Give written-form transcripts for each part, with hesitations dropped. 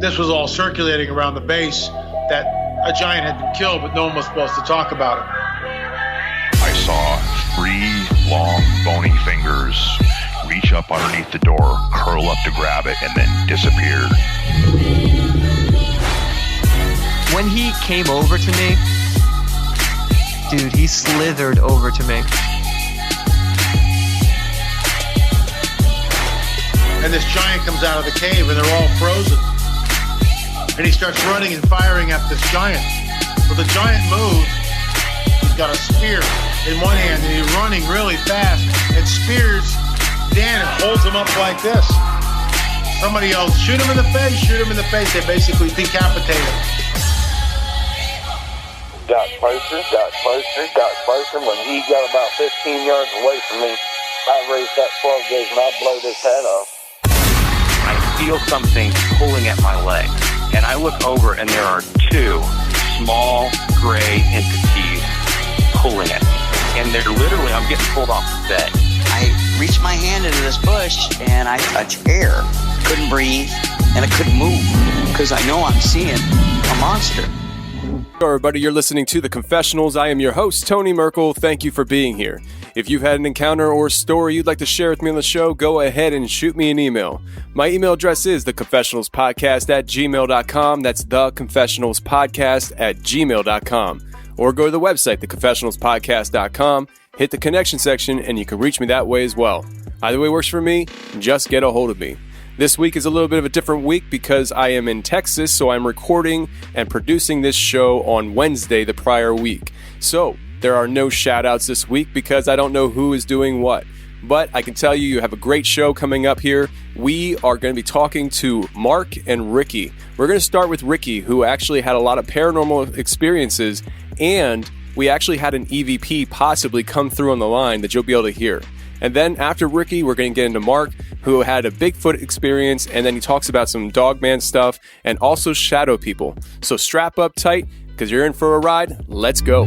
this was all circulating around the base, that a giant had been killed, but no one was supposed to talk about it. I saw 3 long, bony fingers reach up underneath the door, curl up to grab it, and then disappear. When he came over to me, dude, he slithered over to me. And this giant comes out of the cave, and they're all frozen. And he starts running and firing at this giant. Well, the giant moves. He's got a spear in one hand, and he's running really fast and spears Dan and holds him up like this. Somebody yells, shoot him in the face, shoot him in the face. They basically decapitate him. Got closer. When he got about 15 yards away from me, I raised that 12 gauge and I blowed his head off. I feel something pulling at my leg, and I look over and there are 2 small gray entities pulling at me. And they're literally, I'm getting pulled off the bed. I reached my hand into this bush and I touched air. Couldn't breathe and I couldn't move because I know I'm seeing a monster. Hello everybody, you're listening to The Confessionals. I am your host, Tony Merkel. Thank you for being here. If you've had an encounter or a story you'd like to share with me on the show, go ahead and shoot me an email. My email address is theconfessionalspodcast@gmail.com. That's theconfessionalspodcast@gmail.com. Or go to the website, theconfessionalspodcast.com, hit the connection section, and you can reach me that way as well. Either way works for me, just get a hold of me. This week is a little bit of a different week because I am in Texas, so I'm recording and producing this show on Wednesday the prior week. So there are no shout-outs this week because I don't know who is doing what. But I can tell you have a great show coming up here. We are going to be talking to Mark and Ricky. We're going to start with Ricky, who actually had a lot of paranormal experiences, and we actually had an EVP possibly come through on the line that you'll be able to hear. And then after Ricky, we're going to get into Mark, who had a Bigfoot experience, and then he talks about some dogman stuff and also shadow people. So strap up tight, because you're in for a ride. Let's go.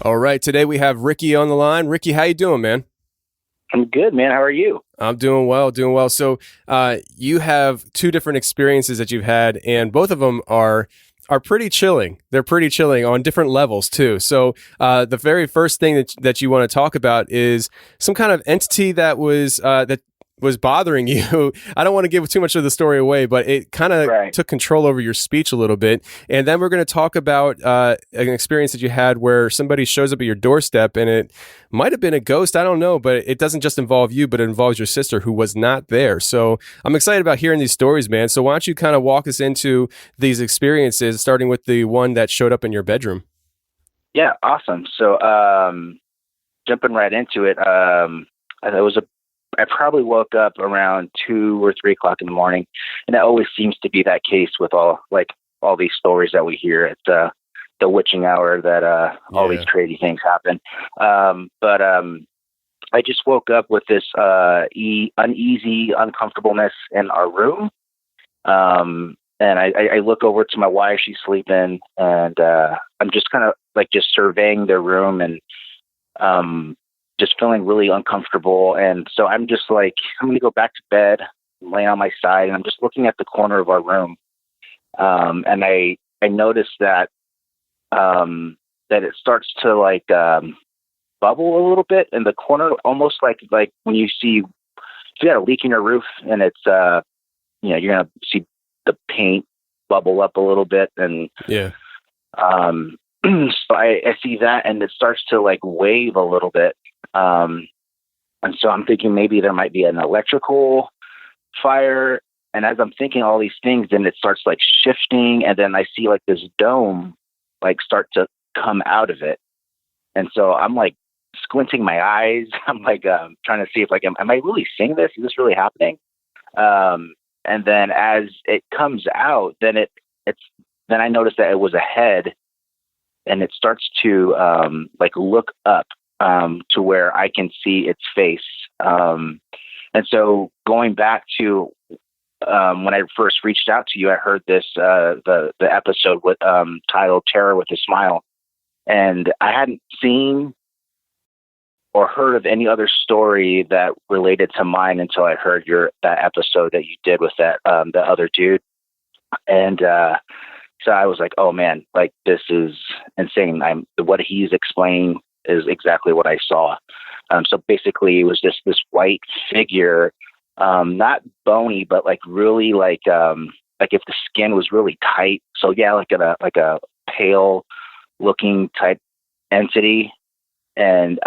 All right, today we have Ricky on the line. Ricky, how you doing, man? I'm good, man. How are you? I'm doing well. So you have 2 different experiences that you've had, and both of them are pretty chilling. They're pretty chilling on different levels, too. So the very first thing that you want to talk about is some kind of entity that was bothering you. I don't want to give too much of the story away, but it kind of took control over your speech a little bit. And then we're going to talk about an experience that you had where somebody shows up at your doorstep, and it might have been a ghost. I don't know, but it doesn't just involve you, but it involves your sister who was not there. So I'm excited about hearing these stories, man. So why don't you kind of walk us into these experiences, starting with the one that showed up in your bedroom? Yeah, awesome. So jumping right into it, I probably woke up around 2 or 3 o'clock in the morning, and that always seems to be that case with all these stories that we hear at the witching hour that all these crazy things happen. But I just woke up with this uneasy uncomfortableness in our room, and I look over to my wife. She's sleeping, and I'm just kind of just surveying the room and just feeling really uncomfortable. And so I'm just I'm going to go back to bed, lay on my side, and I'm just looking at the corner of our room. And I noticed that it starts to bubble a little bit in the corner, almost like when you see, if you got a leak in your roof and it's, you're going to see the paint bubble up a little bit. And, so I see that, and it starts to wave a little bit. And so I'm thinking maybe there might be an electrical fire. And as I'm thinking all these things, then it starts shifting. And then I see this dome start to come out of it. And so I'm squinting my eyes. I'm trying to see if am I really seeing this? Is this really happening? And then as it comes out, then then I notice that it was a head, and it starts to look up to where I can see its face. And so going back to when I first reached out to you, I heard this the episode with titled "Terror with a Smile," and I hadn't seen or heard of any other story that related to mine until I heard that episode that you did with that the other dude, and so I was like, oh man, like this is insane. What he's explaining is exactly what I saw. So basically, it was just this white figure. Not bony, but like really like if the skin was really tight. So yeah, like a pale looking type entity. And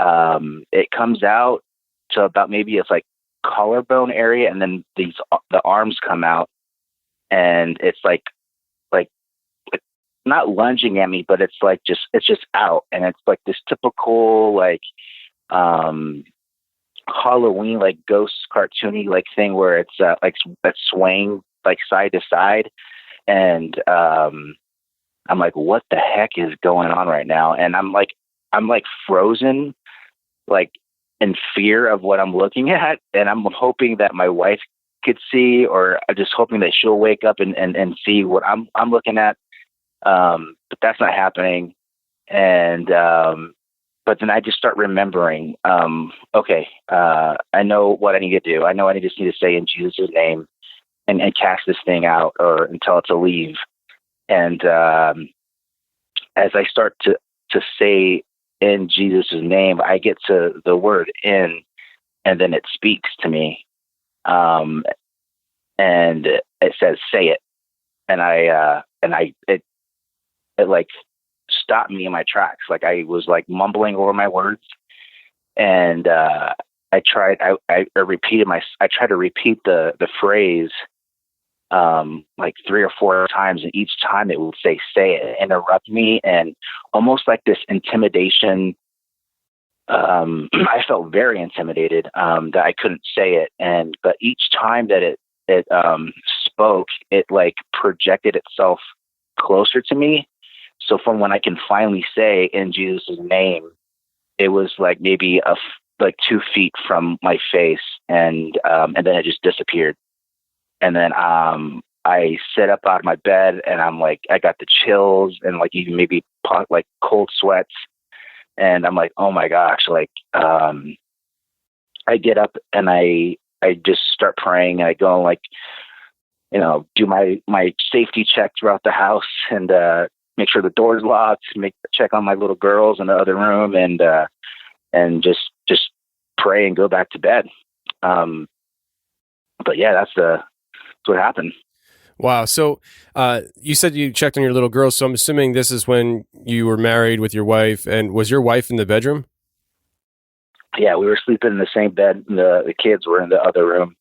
it comes out to about maybe it's like collarbone area, and then the arms come out, and it's like not lunging at me, but it's just out, and it's like this typical like Halloween like ghost cartoony like thing where it's like that swaying like side to side, and I'm like, what the heck is going on right now? And I'm like frozen, like in fear of what I'm looking at, and I'm hoping that my wife could see, or I'm just hoping that she'll wake up and see what I'm looking at. But that's not happening, and but then I just start remembering, okay, I know what I need to do. I know I just need to say in Jesus' name and cast this thing out or tell it to leave. And as I start to say in Jesus' name, I get to the word in, and then it speaks to me. And it says, say it. And it like stopped me in my tracks. Like I was like mumbling over my words, and I tried to repeat the phrase like 3 or 4 times, and each time it would say it, interrupt me, and almost like this intimidation. I felt very intimidated that I couldn't say it, but each time that it spoke, it like projected itself closer to me. So from when I can finally say in Jesus' name, it was like maybe like 2 feet from my face, and then it just disappeared. And then I sit up out of my bed, and I'm like, I got the chills and like even maybe like cold sweats, and I'm like, oh my gosh, like I get up and I just start praying, and I go and like, do my safety check throughout the house, and make sure the door's locked, check on my little girls in the other room, and just pray and go back to bed. But yeah, that's what happened. Wow. So you said you checked on your little girls, so I'm assuming this is when you were married with your wife, and was your wife in the bedroom? Yeah, we were sleeping in the same bed, and the kids were in the other room.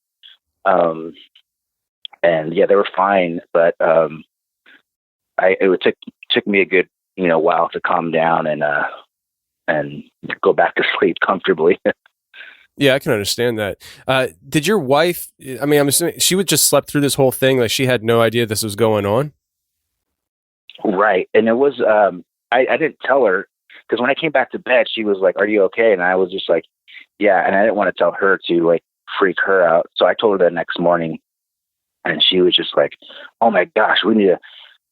And yeah, they were fine, but it took me a good while to calm down and go back to sleep comfortably. Yeah, I can understand that. Did your wife, I mean, I'm assuming she would just slept through this whole thing, like she had no idea this was going on? Right. And it was, I didn't tell her, because when I came back to bed, she was like, are you okay? And I was just like, yeah. And I didn't want to tell her to like freak her out. So I told her the next morning, and she was just like, oh my gosh, we need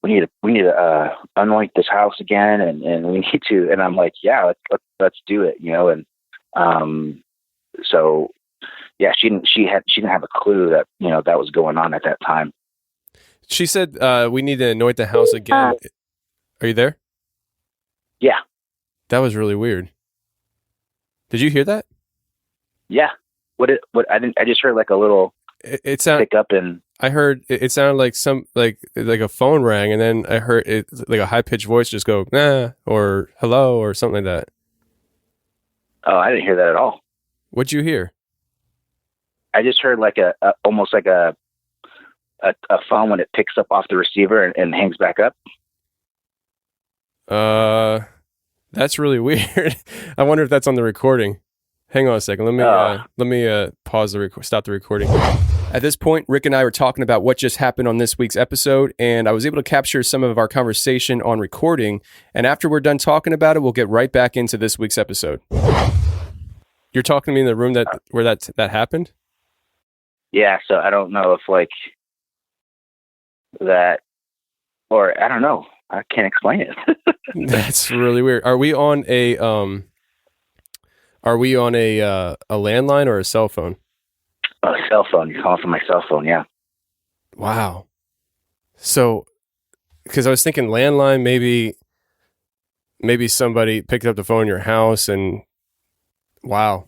to anoint this house again. And we need to, and I'm like, yeah, let's do it, and, so yeah, she didn't have a clue that, that was going on at that time. She said, we need to anoint the house again. Are you there? Yeah. That was really weird. Did you hear that? Yeah. I just heard like a little it sounded, pick up, and I heard it sounded like like a phone rang, and then I heard it like a high pitched voice just go, nah, or hello, or something like that. Oh, I didn't hear that at all. What'd you hear? I just heard like almost like a phone when it picks up off the receiver and hangs back up. That's really weird. I wonder if that's on the recording. Hang on a second. Let me pause stop the recording. At this point, Rick and I were talking about what just happened on this week's episode, and I was able to capture some of our conversation on recording. And after we're done talking about it, we'll get right back into this week's episode. You're talking to me in the room where that happened? Yeah. So I don't know if like that, or I don't know. I can't explain it. That's really weird. Are we on a landline or a cell phone? A cell phone. You're calling from my cell phone, yeah. Wow. So, because I was thinking landline, maybe somebody picked up the phone in your house, and wow,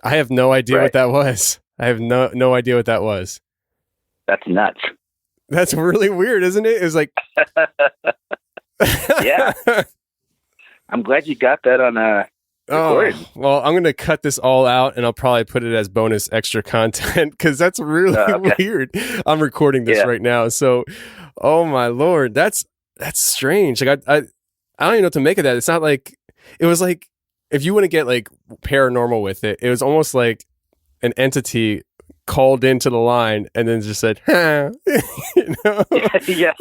I have no idea what that was. I have no idea what that was. That's nuts. That's really weird, isn't it? It was like, yeah. I'm glad you got that on recorded. Oh, well, I'm going to cut this all out, and I'll probably put it as bonus extra content because that's really weird. I'm recording this right now, so oh my Lord, that's strange. Like I don't even know what to make of that. It's not like it was like if you want to get like paranormal with it, it was almost like an entity called into the line and then just said, huh. You know? Yeah.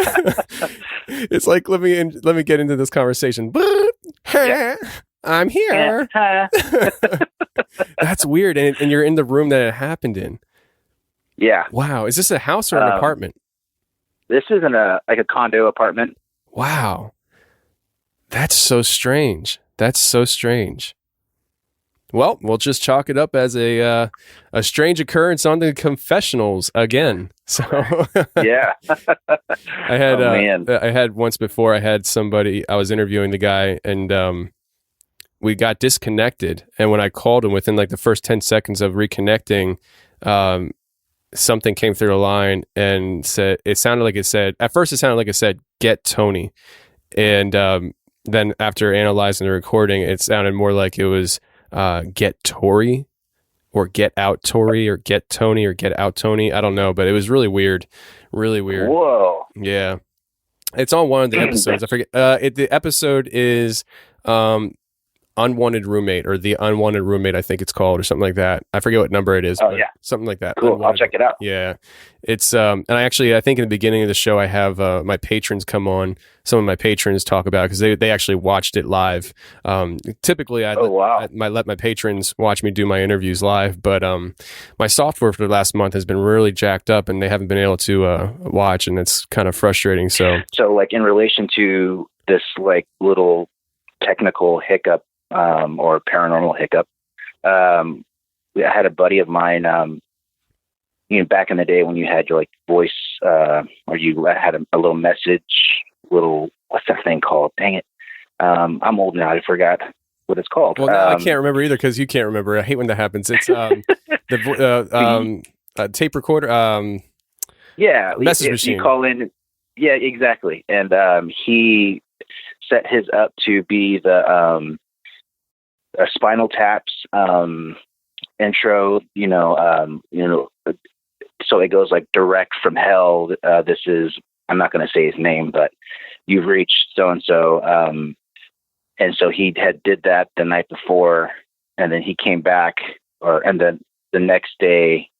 It's like let me get into this conversation. I'm here. That's weird. And you're in the room that it happened in. Yeah. Wow. Is this a house or an apartment? This is a condo apartment. Wow. That's so strange. Well, we'll just chalk it up as a strange occurrence on the Confessionals again. So yeah, I had once before. I had somebody. I was interviewing the guy, and we got disconnected. And when I called him, within like the first 10 seconds of reconnecting, something came through the line and said. At first, it sounded like it said "Get Tony," and then after analyzing the recording, it sounded more like it was. Get Tori or Get Out Tori or Get Tony or Get Out Tony. I don't know, but it was really weird. Whoa. Yeah. It's on one of the episodes. I forget. The episode is Unwanted Roommate or The Unwanted Roommate, I think it's called, or something like that. I forget what number it is. Oh, yeah. Something like that. Cool. I'll check it out. Yeah. It's, and I think in the beginning of the show, I have my patrons come on. Some of my patrons talk about it because they actually watched it live. Typically, I let my patrons watch me do my interviews live, but my software for the last month has been really jacked up and they haven't been able to watch, and it's kind of frustrating. So like in relation to this like little technical hiccup, or paranormal hiccup. I had a buddy of mine, back in the day when you had your like voice, or you had a little message, what's that thing called? Dang it. I'm old now. I forgot what it's called. Well, I can't remember either because you can't remember. I hate when that happens. It's the tape recorder. Yeah. Message machine. You call in. Yeah, exactly. And he set his up to be the Spinal Tap's intro, so it goes like direct from hell. This is, I'm not going to say his name, but you've reached so-and-so. And so he did that the night before, and then he came back and then the next day,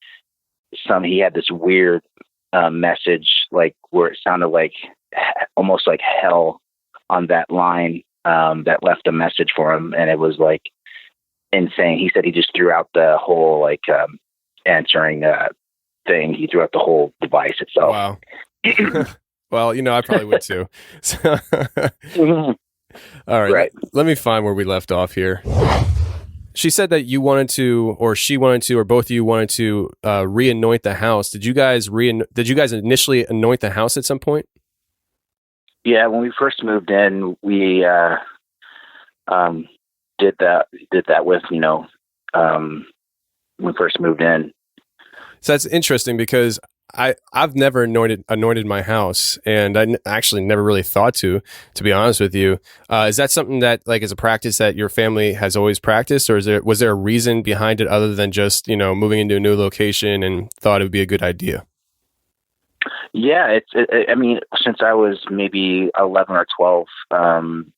he had this weird message, like where it sounded like almost like hell on that line, that left a message for him. And it was like insane. He said he just threw out the whole, like, answering, thing. He threw out the whole device itself. Wow. Well, I probably would too. So all right. Let me find where we left off here. She said that you wanted to, or she wanted to, or both of you wanted to re-anoint the house. Did you guys initially anoint the house at some point? Yeah, when we first moved in, we did that with, when we first moved in. So that's interesting because I've never anointed my house, and I actually never really thought to be honest with you. Is that something that like is a practice that your family has always practiced, or was there a reason behind it other than just, moving into a new location and thought it would be a good idea? Yeah, I mean, since I was maybe 11 or 12,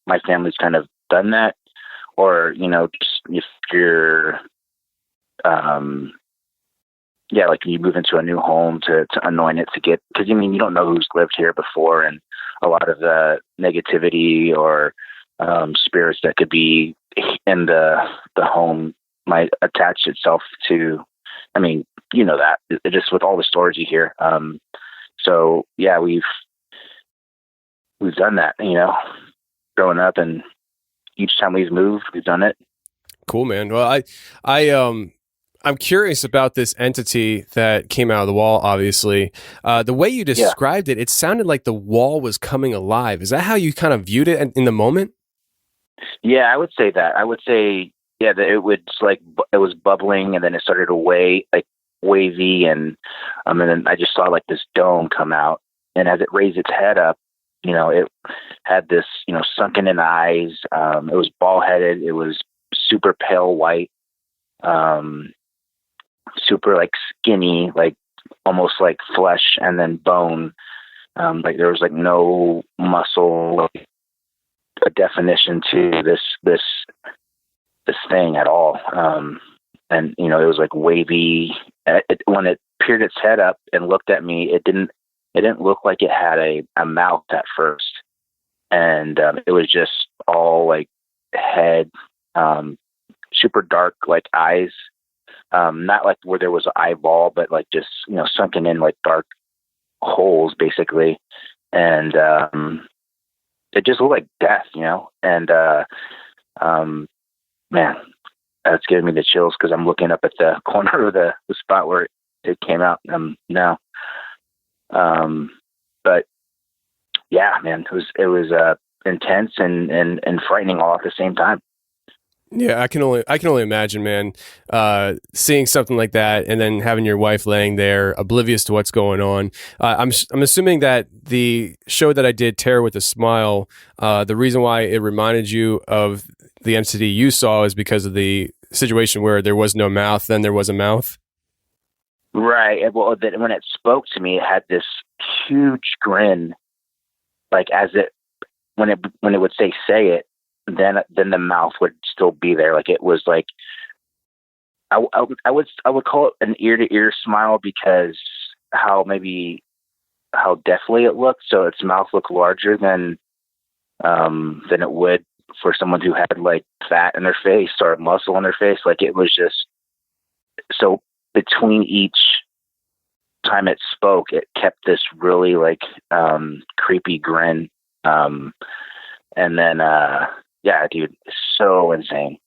my family's kind of done that. Or, just if you're, like you move into a new home to anoint it because you don't know who's lived here before, and a lot of the negativity or spirits that could be in the home might attach itself to. That just with all the stories you hear. So yeah, we've done that, growing up, and each time we've moved, we've done it. Cool, man. Well, I'm curious about this entity that came out of the wall. Obviously, the way you described it, it sounded like the wall was coming alive. Is that how you kind of viewed it in the moment? Yeah, I would say that. I would say, that it was bubbling, and then it started to wavy, and then I just saw like this dome come out, and as it raised its head up, it had this, sunken in eyes. It was ball headed. It was super pale white, super like skinny, like almost like flesh and then bone. Like there was like no muscle, like a definition to this thing at all. And it was like wavy. When it peered its head up and looked at me, it didn't look like it had a mouth at first. And it was just all like head, super dark, like eyes, not like where there was an eyeball, but like just, sunken in like dark holes basically. And it just looked like death, and man, that's giving me the chills because I'm looking up at the corner of the spot where it came out now. But yeah, man, it was intense and frightening all at the same time. Yeah, I can only imagine, man. Seeing something like that, and then having your wife laying there, oblivious to what's going on. I'm assuming that the show that I did, Terror with a Smile, the reason why it reminded you of the entity you saw is because of the situation where there was no mouth, then there was a mouth. Right. Well, when it spoke to me, it had this huge grin, like when it would say it, then the mouth would still be there. Like it was like, I would call it an ear to ear smile because how deathly it looked. So its mouth looked larger than it would for someone who had like fat in their face or muscle in their face. Like it was just so between each time it spoke, it kept this really like creepy grin. And then yeah, dude, so insane.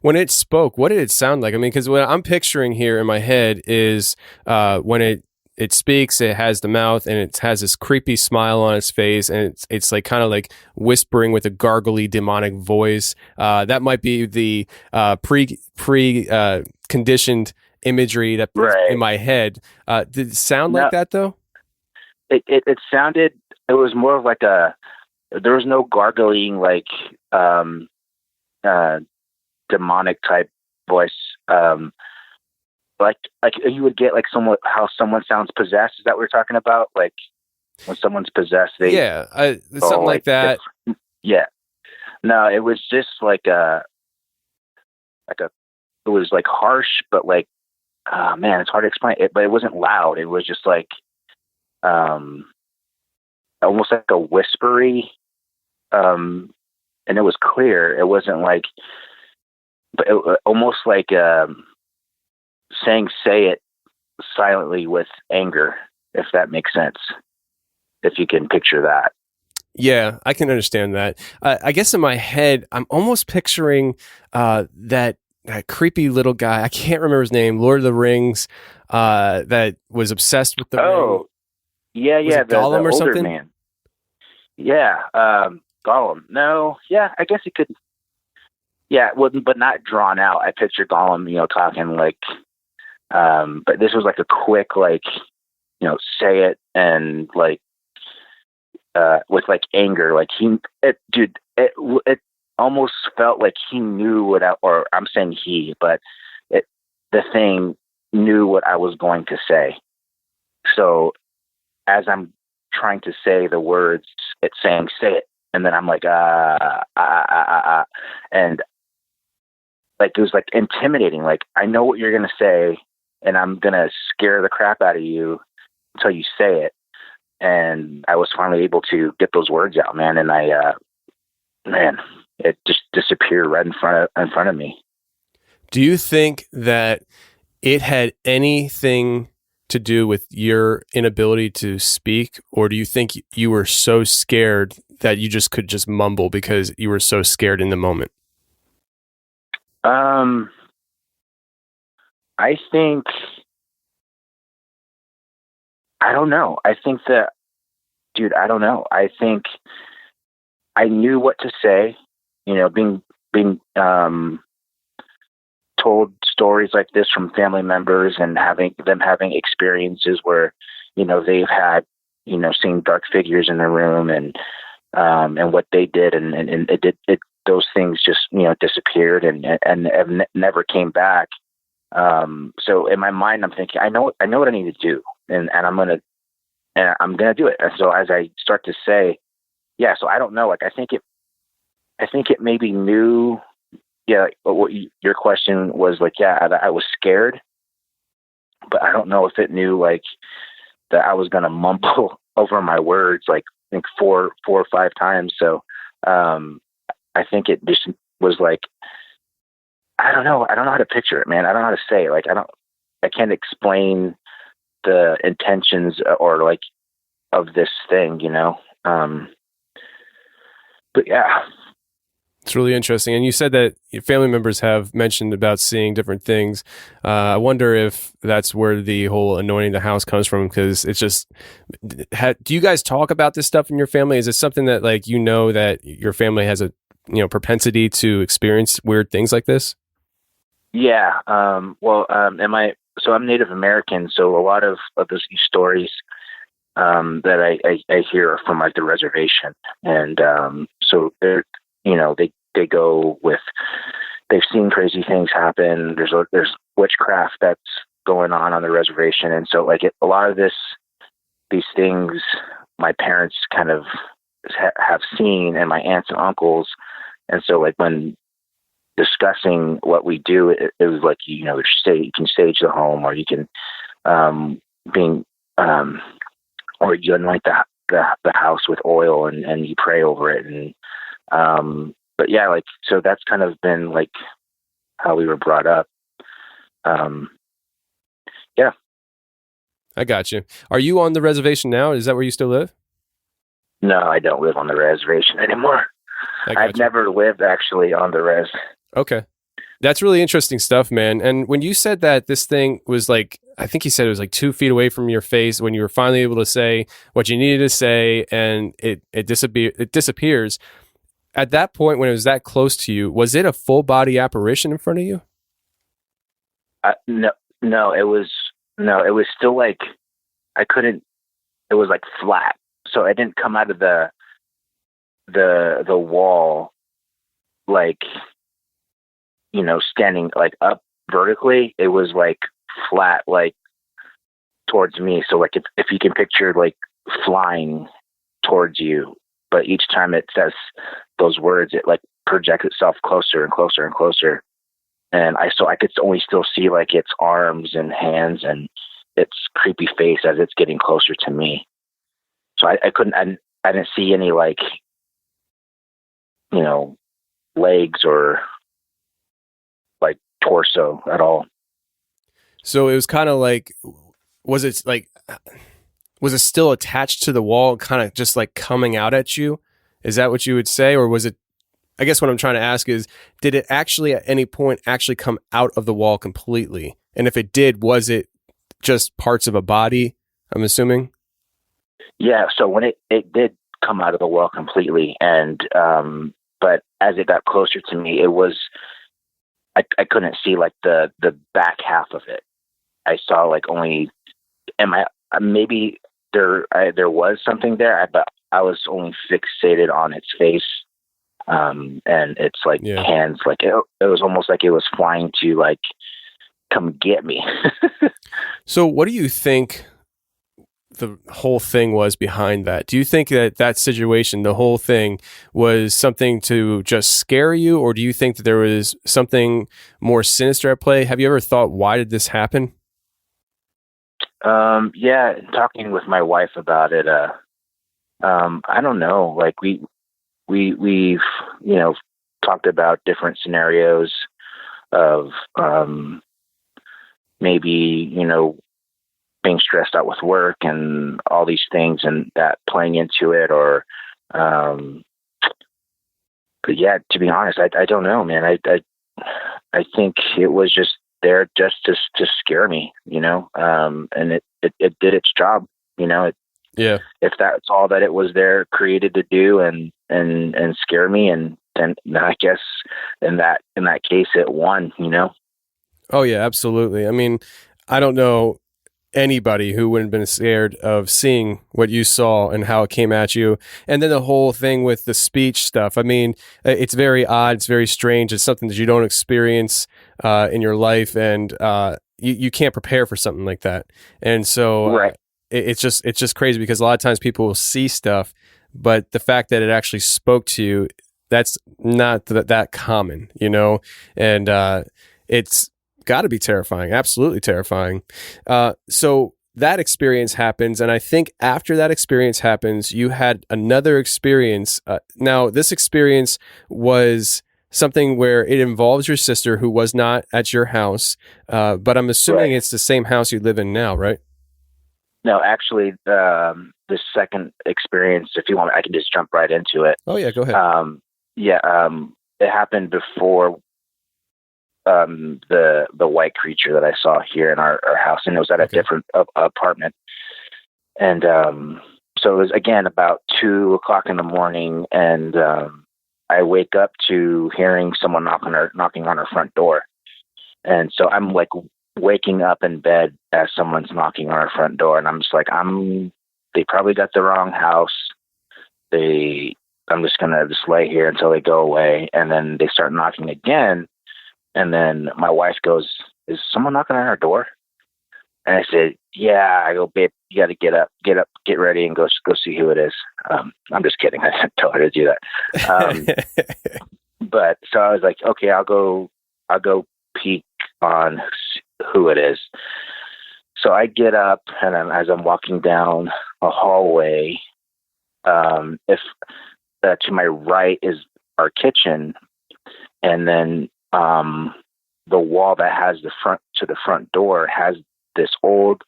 When it spoke, what did it sound like? I mean, because what I'm picturing here in my head is when it speaks, it has the mouth and it has this creepy smile on its face, and it's like kind of like whispering with a gargly demonic voice. That might be the pre conditioned imagery that's in my head. Did it sound like that though? It sounded. It was more of like there was no gargling like demonic type voice. Like you would get like how someone sounds possessed. Is that what you're talking about? Like when someone's possessed, something like that. Yeah. No, it was just like it was like harsh, but like, man, it's hard to explain it, but it wasn't loud. It was just like, almost like a whispery, and it was clear. It wasn't like, but it, almost like, saying "say it" silently with anger, if that makes sense. If you can picture that. Yeah, I can understand that. I guess in my head, I'm almost picturing that creepy little guy. I can't remember his name. Lord of the Rings, that was obsessed with the ring. Yeah, the Gollum or older something. Man. Yeah, Gollum. No, yeah, I guess it could. Yeah, but not drawn out. I picture Gollum, talking like. But this was like a quick, like, say it, and like, with like anger, like it almost felt like he knew or I'm saying he, but the thing knew what I was going to say. So as I'm trying to say the words, it's saying, say it. And then I'm like, and like, it was like intimidating. Like, I know what you're going to say, and I'm going to scare the crap out of you until you say it. And I was finally able to get those words out, man. And it just disappeared right in front of me. Do you think that it had anything to do with your inability to speak, or do you think you were so scared that you just could just mumble because you were so scared in the moment? I think, I don't know. I think that, dude, I don't know. I think I knew what to say, being told stories like this from family members and having experiences where, they've had, seeing dark figures in the room and what they did. And those things just, disappeared and never came back. So in my mind, I'm thinking, I know what I need to do, and I'm going to do it. And so as I start to say, yeah, so I don't know, like, I think it maybe knew, yeah, like, what your question was, like, yeah, I was scared, but I don't know if it knew, like, that I was going to mumble over my words, like, I think four or five times. So, I think it just was like, I don't know how to picture it, man. I don't know how to say it. Like, I can't explain the intentions or, like, of this thing, but yeah. It's really interesting. And you said that your family members have mentioned about seeing different things. I wonder if that's where the whole anointing the house comes from, because it's just, do you guys talk about this stuff in your family? Is it something that, like, that your family has a, propensity to experience weird things like this? Yeah. So I'm Native American. So a lot of those stories that I hear are from, like, the reservation. And so they're, they go with, they've seen crazy things happen. There's witchcraft that's going on the reservation. And so, like, a lot of these things my parents kind of have seen, and my aunts and uncles. And so, like, when discussing what we do, it was like, you can stage the home, or you can, or you anoint the house with oil and you pray over it. And, but yeah, like, so that's kind of been, like, how we were brought up. Yeah. I got you. Are you on the reservation now? Is that where you still live? No, I don't live on the reservation anymore. I've never lived actually on the res. Okay. That's really interesting stuff, man. And when you said that this thing was, like, I think you said it was like 2 feet away from your face, when you were finally able to say what you needed to say, and it disappears. At that point, when it was that close to you, was it a full body apparition in front of you? No, it was still, like, I couldn't, it was, like, flat. So it didn't come out of the wall, like, standing, like, up vertically. It was, like, flat, like, towards me. So, like, if you can picture, like, flying towards you, but each time it says those words, it, like, projects itself closer and closer and closer. And I could only still see, like, its arms and hands and its creepy face as it's getting closer to me. So I didn't see any, like, legs or, like, torso at all. So it was kind of like, was it still attached to the wall, kind of just, like, coming out at you? Is that what you would say? Or was it, I guess what I'm trying to ask is, did it actually at any point actually come out of the wall completely? And if it did, was it just parts of a body, I'm assuming? Yeah. So when it did come out of the wall completely, and, but as it got closer to me, it was, I couldn't see, like, the back half of it. I saw, like, only, maybe there was something there, but I was only fixated on its face, and its, like, hands. Like, it was almost like it was flying to, like, come get me. So what do you think the whole thing was behind that? Do you think that situation, the whole thing, was something to just scare you, or do you think that there was something more sinister at play? Have you ever thought, why did this happen? Yeah, talking with my wife about it, I don't know, like, we've, talked about different scenarios of, maybe, being stressed out with work and all these things and that playing into it, or, but yeah, to be honest, I don't know, man. I think it was just there just to scare me, and it did its job, Yeah. If that's all that it was there created to do and scare me, and then I guess in that case it won, Oh yeah, absolutely. I mean, I don't know anybody who wouldn't have been scared of seeing what you saw and how it came at you. And then the whole thing with the speech stuff. I mean, it's very odd. It's very strange. It's something that you don't experience in your life, and you can't prepare for something like that. And so right. It's just crazy, because a lot of times people will see stuff, but the fact that it actually spoke to you, that's not that common, and it's got to be terrifying, absolutely terrifying. So that experience happens, and I think after that experience happens, you had another experience. Now, this experience was something where it involves your sister, who was not at your house, but I'm assuming It's the same house you live in now, right? No, actually, the second experience, if you want, I can just jump right into it. Oh yeah, go ahead. It happened before the white creature that I saw here in our house, and it was at a different apartment. And so it was again about 2:00 in the morning, and I wake up to hearing someone knocking on her front door, and so I'm like waking up in bed as someone's knocking on our front door, and I'm just like, they probably got the wrong house. I'm just gonna just lay here until they go away, and then they start knocking again, and then my wife goes, "Is someone knocking on our door?" And I said, "Yeah." I go, "Babe, you got to get up, get ready, and go see who it is." I'm just kidding. I didn't tell her to do that. But so I was like, "Okay, I'll go peek on who it is." So I get up, and as I'm walking down a hallway, if to my right is our kitchen, and then the wall that has the front door has this old,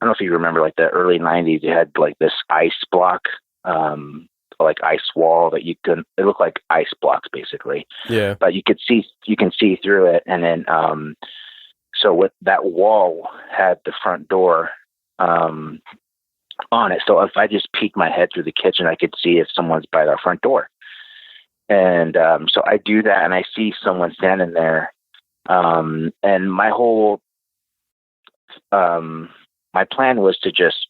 I don't know if you remember, like the early 90s, you had like this ice block, like ice wall that it looked like ice blocks basically. Yeah. But you can see through it. And then, so with that wall had the front door, on it. So if I just peek my head through the kitchen, I could see if someone's by our front door. And, so I do that, and I see someone standing there. And my whole, my plan was to just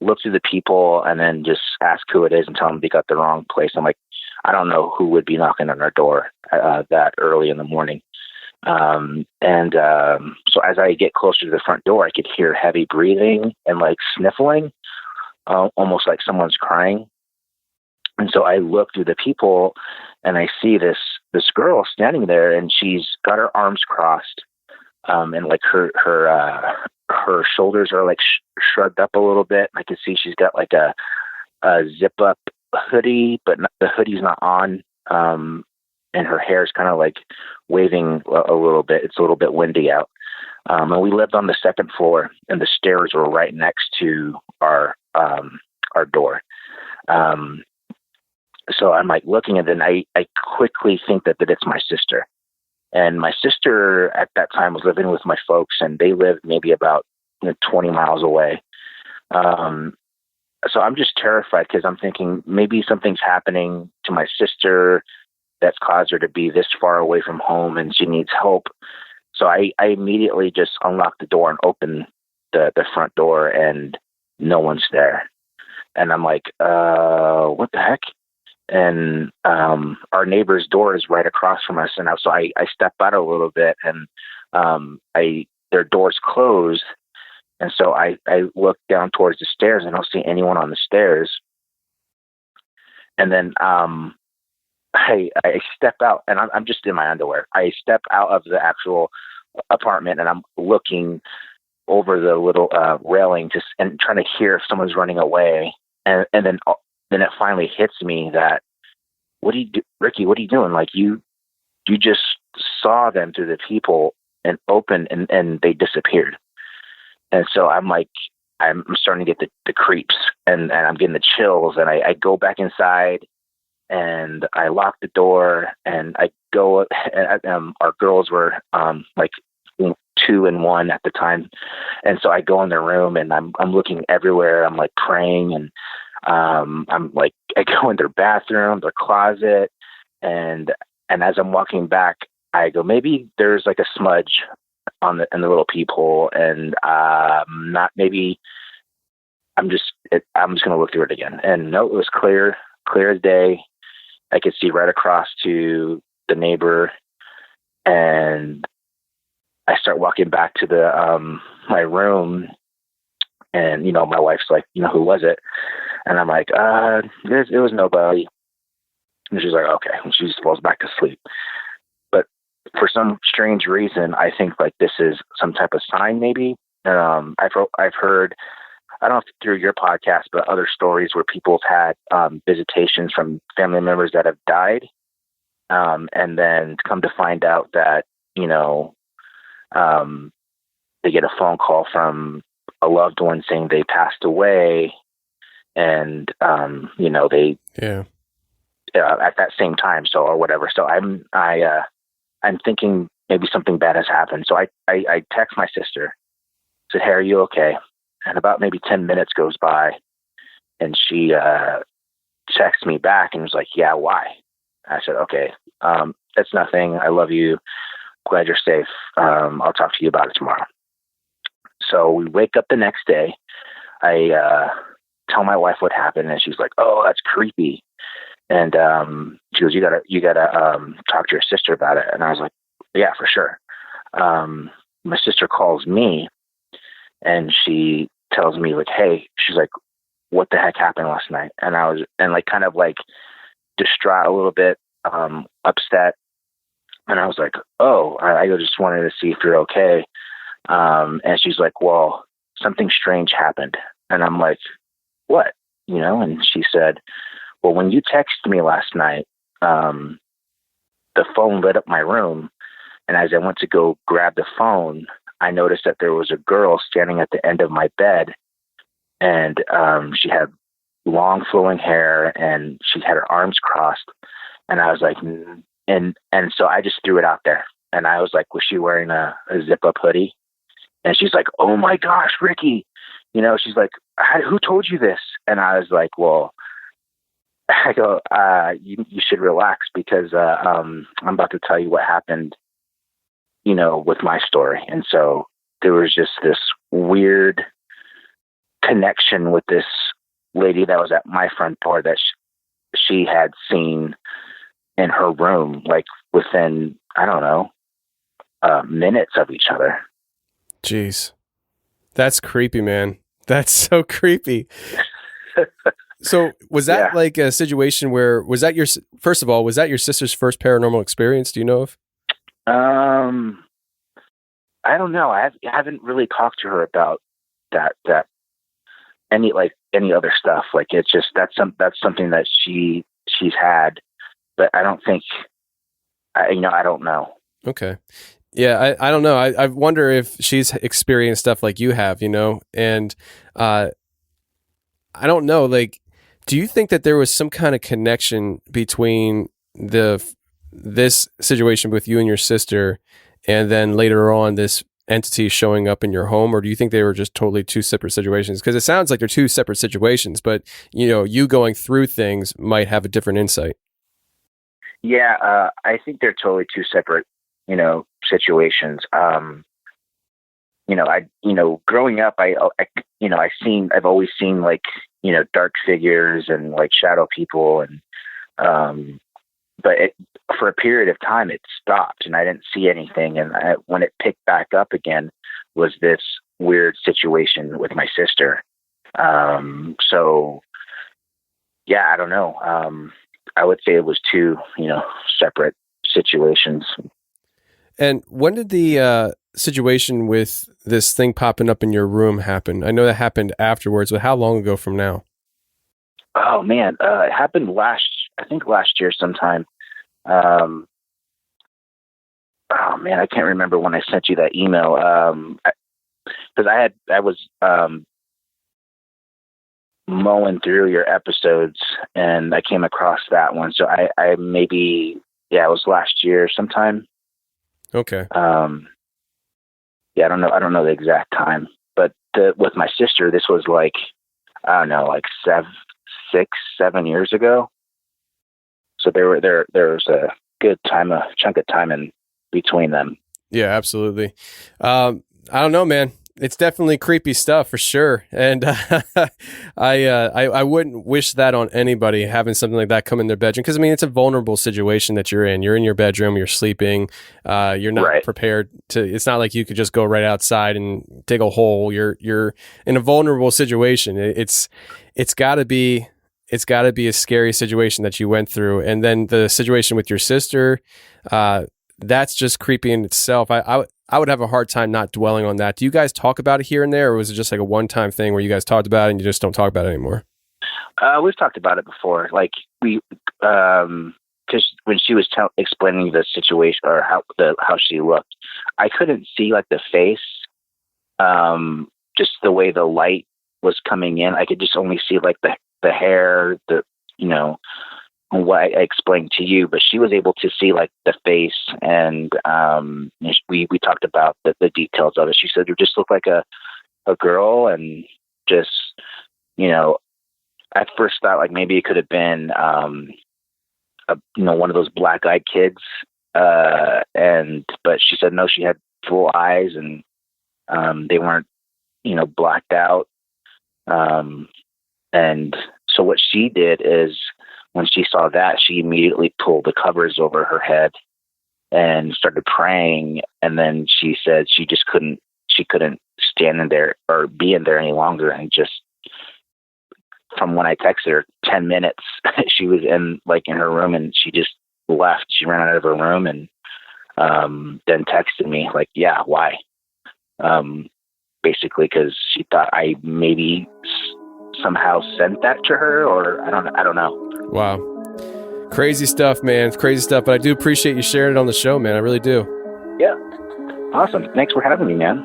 look through the people and then just ask who it is and tell them they got the wrong place. I'm like, I don't know who would be knocking on our door that early in the morning. So as I get closer to the front door, I could hear heavy breathing and like sniffling, almost like someone's crying. And so I look through the people, and I see this girl standing there, and she's got her arms crossed, and like her shoulders are like shrugged up a little bit. I can see she's got like a zip up hoodie, but the hoodie's not on. And her hair is kind of like waving a little bit. It's a little bit windy out. And we lived on the second floor, and the stairs were right next to our door. So I'm like looking at it, and I quickly think that it's my sister. And my sister at that time was living with my folks, and they lived maybe about 20 miles away. So I'm just terrified, because I'm thinking maybe something's happening to my sister that's caused her to be this far away from home, and she needs help. So I immediately just unlocked the door and opened the front door, and no one's there. And I'm like, what the heck? And our neighbor's door is right across from us. And so I step out a little bit, and their door's closed. And so I look down towards the stairs, and I don't see anyone on the stairs. And then I step out, and I'm just in my underwear. I step out of the actual apartment, and I'm looking over the little railing and trying to hear if someone's running away. And then it finally hits me that, what do you do, Ricky? What are you doing? Like you just saw them through the people and opened, and they disappeared. And so I'm like, I'm starting to get the creeps, and I'm getting the chills, and I go back inside and I lock the door, and I go, our girls were like 2 and 1 at the time. And so I go in their room, and I'm looking everywhere. I'm like praying, and I'm like, I go in their bathroom, their closet, and as I'm walking back, I go, maybe there's like a smudge in the little peephole, and maybe I'm just going to look through it again. And no, it was clear as day. I could see right across to the neighbor, and I start walking back to the my room, and my wife's like, who was it? And I'm like, it was nobody. And she's like, okay. And she just falls back to sleep. But for some strange reason, I think like this is some type of sign, maybe. I've heard, I don't know if through your podcast, but other stories where people have had visitations from family members that have died, and then come to find out that they get a phone call from a loved one saying they passed away, and they at that same time, so or whatever. So I'm thinking maybe something bad has happened. So I text my sister, said, "Hey, are you okay?" And about maybe 10 minutes goes by, and she texts me back and was like, "Yeah, why?" I said, "Okay, it's nothing. I love you. Glad you're safe. I'll talk to you about it tomorrow." So we wake up the next day. I tell my wife what happened, and she's like, "Oh, that's creepy." And she goes, "You gotta talk to your sister about it." And I was like, "Yeah, for sure." My sister calls me, and she tells me like, "Hey," she's like, "What the heck happened last night?" And I was kind of like distraught a little bit, upset. And I was like, "Oh," I just wanted to see if you're okay. And she's like, "Well, something strange happened." And I'm like, "What?" And she said, "Well, when you texted me last night, the phone lit up my room. And as I went to go grab the phone, I noticed that there was a girl standing at the end of my bed, and she had long flowing hair, and she had her arms crossed." And I was like, and so I just threw it out there. And I was like, "Was she wearing a zip up hoodie?" And she's like, "Oh my gosh, Ricky," she's like, "Who told you this?" And I was like, "Well," I go, you should relax, because I'm about to tell you what happened, with my story." And so there was just this weird connection with this lady that was at my front door that she had seen in her room, like within, I don't know, minutes of each other. Jeez. That's creepy, man. That's so creepy. So was that like a situation where, first of all, was that your sister's first paranormal experience? Do you know of? I don't know. I haven't really talked to her about that any other stuff. Like, it's just, that's something that she's had, but I don't think, I don't know. Okay. Yeah. I don't know. I wonder if she's experienced stuff like you have, and, I don't know, like, do you think that there was some kind of connection between this situation with you and your sister, and then later on this entity showing up in your home? Or do you think they were just totally two separate situations? Because it sounds like they're two separate situations, but you going through things might have a different insight. Yeah, I think they're totally two separate, situations. Growing up, I've always seen like, dark figures and like shadow people, and but for a period of time it stopped, and I didn't see anything. And when it picked back up again, was this weird situation with my sister. So yeah, I don't know. I would say it was two, separate situations. And when did the situation with this thing popping up in your room happen? I know that happened afterwards, but how long ago from now? Oh man, it happened last year sometime. Oh man, I can't remember when I sent you that email. Because I was mowing through your episodes, and I came across that one. So I maybe, it was last year sometime. Okay. Yeah, I don't know the exact time, but with my sister, this was like, I don't know, like 7 years ago. So there was a good chunk of time in between them. Yeah, absolutely. I don't know, man. It's definitely creepy stuff for sure. And I wouldn't wish that on anybody, having something like that come in their bedroom. Because, I mean, it's a vulnerable situation that you're in. You're in your bedroom, you're sleeping, you're not prepared to, it's not like you could just go right outside and dig a hole. You're in a vulnerable situation. It's gotta be a scary situation that you went through. And then the situation with your sister, that's just creepy in itself. I would have a hard time not dwelling on that. Do you guys talk about it here and there, or was it just like a one-time thing where you guys talked about it and you just don't talk about it anymore? We've talked about it before. Like because when she was explaining the situation or how she looked, I couldn't see like the face, just the way the light was coming in. I could just only see like the hair, what I explained to you, but she was able to see like the face, and we talked about the details of it. She said it just looked like a girl, and just, at first thought like maybe it could have been one of those black-eyed kids, but she said no, she had full eyes, and they weren't blacked out, and so what she did is, when she saw that, she immediately pulled the covers over her head and started praying. And then she said she couldn't stand in there or be in there any longer. And just from when I texted her 10 minutes, she was in her room, and she just left. She ran out of her room, and then texted me like, yeah, why? Basically, because she thought I maybe somehow sent that to her, or I don't know. Wow. Crazy stuff, man. It's crazy stuff, but I do appreciate you sharing it on the show, man. I really do. Yeah. Awesome. Thanks for having me, man.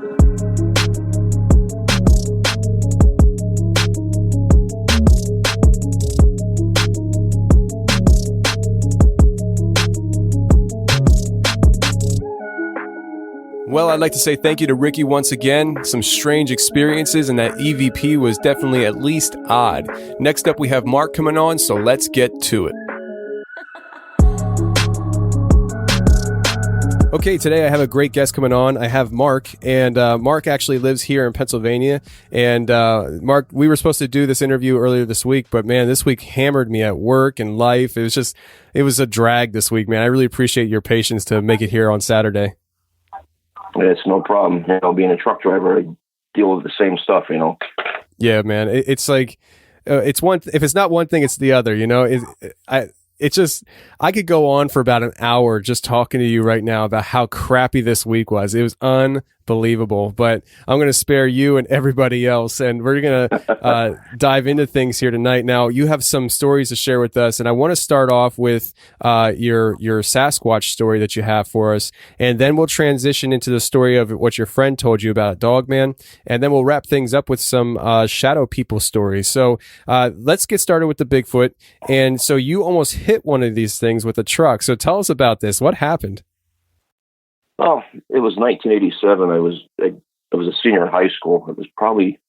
Well, I'd like to say thank you to Ricky once again. Some strange experiences, and that EVP was definitely at least odd. Next up, we have Mark coming on, so let's get to it. Okay, today I have a great guest coming on. I have Mark, and Mark actually lives here in Pennsylvania. And Mark, we were supposed to do this interview earlier this week, but man, this week hammered me at work and life. It was a drag this week, man. I really appreciate your patience to make it here on Saturday. It's no problem. Being a truck driver, I deal with the same stuff, Yeah, man. It's like, it's one. If it's not one thing, it's the other. I could go on for about an hour just talking to you right now about how crappy this week was. It was unbelievable, but I'm going to spare you and everybody else, and we're going to dive into things here tonight. Now, you have some stories to share with us, and I want to start off with your Sasquatch story that you have for us, and then we'll transition into the story of what your friend told you about Dogman, and then we'll wrap things up with some shadow people stories. So let's get started with the Bigfoot. And so you almost hit one of these things with a truck. So tell us about this. What happened? Well, it was 1987. I was a senior in high school. It was probably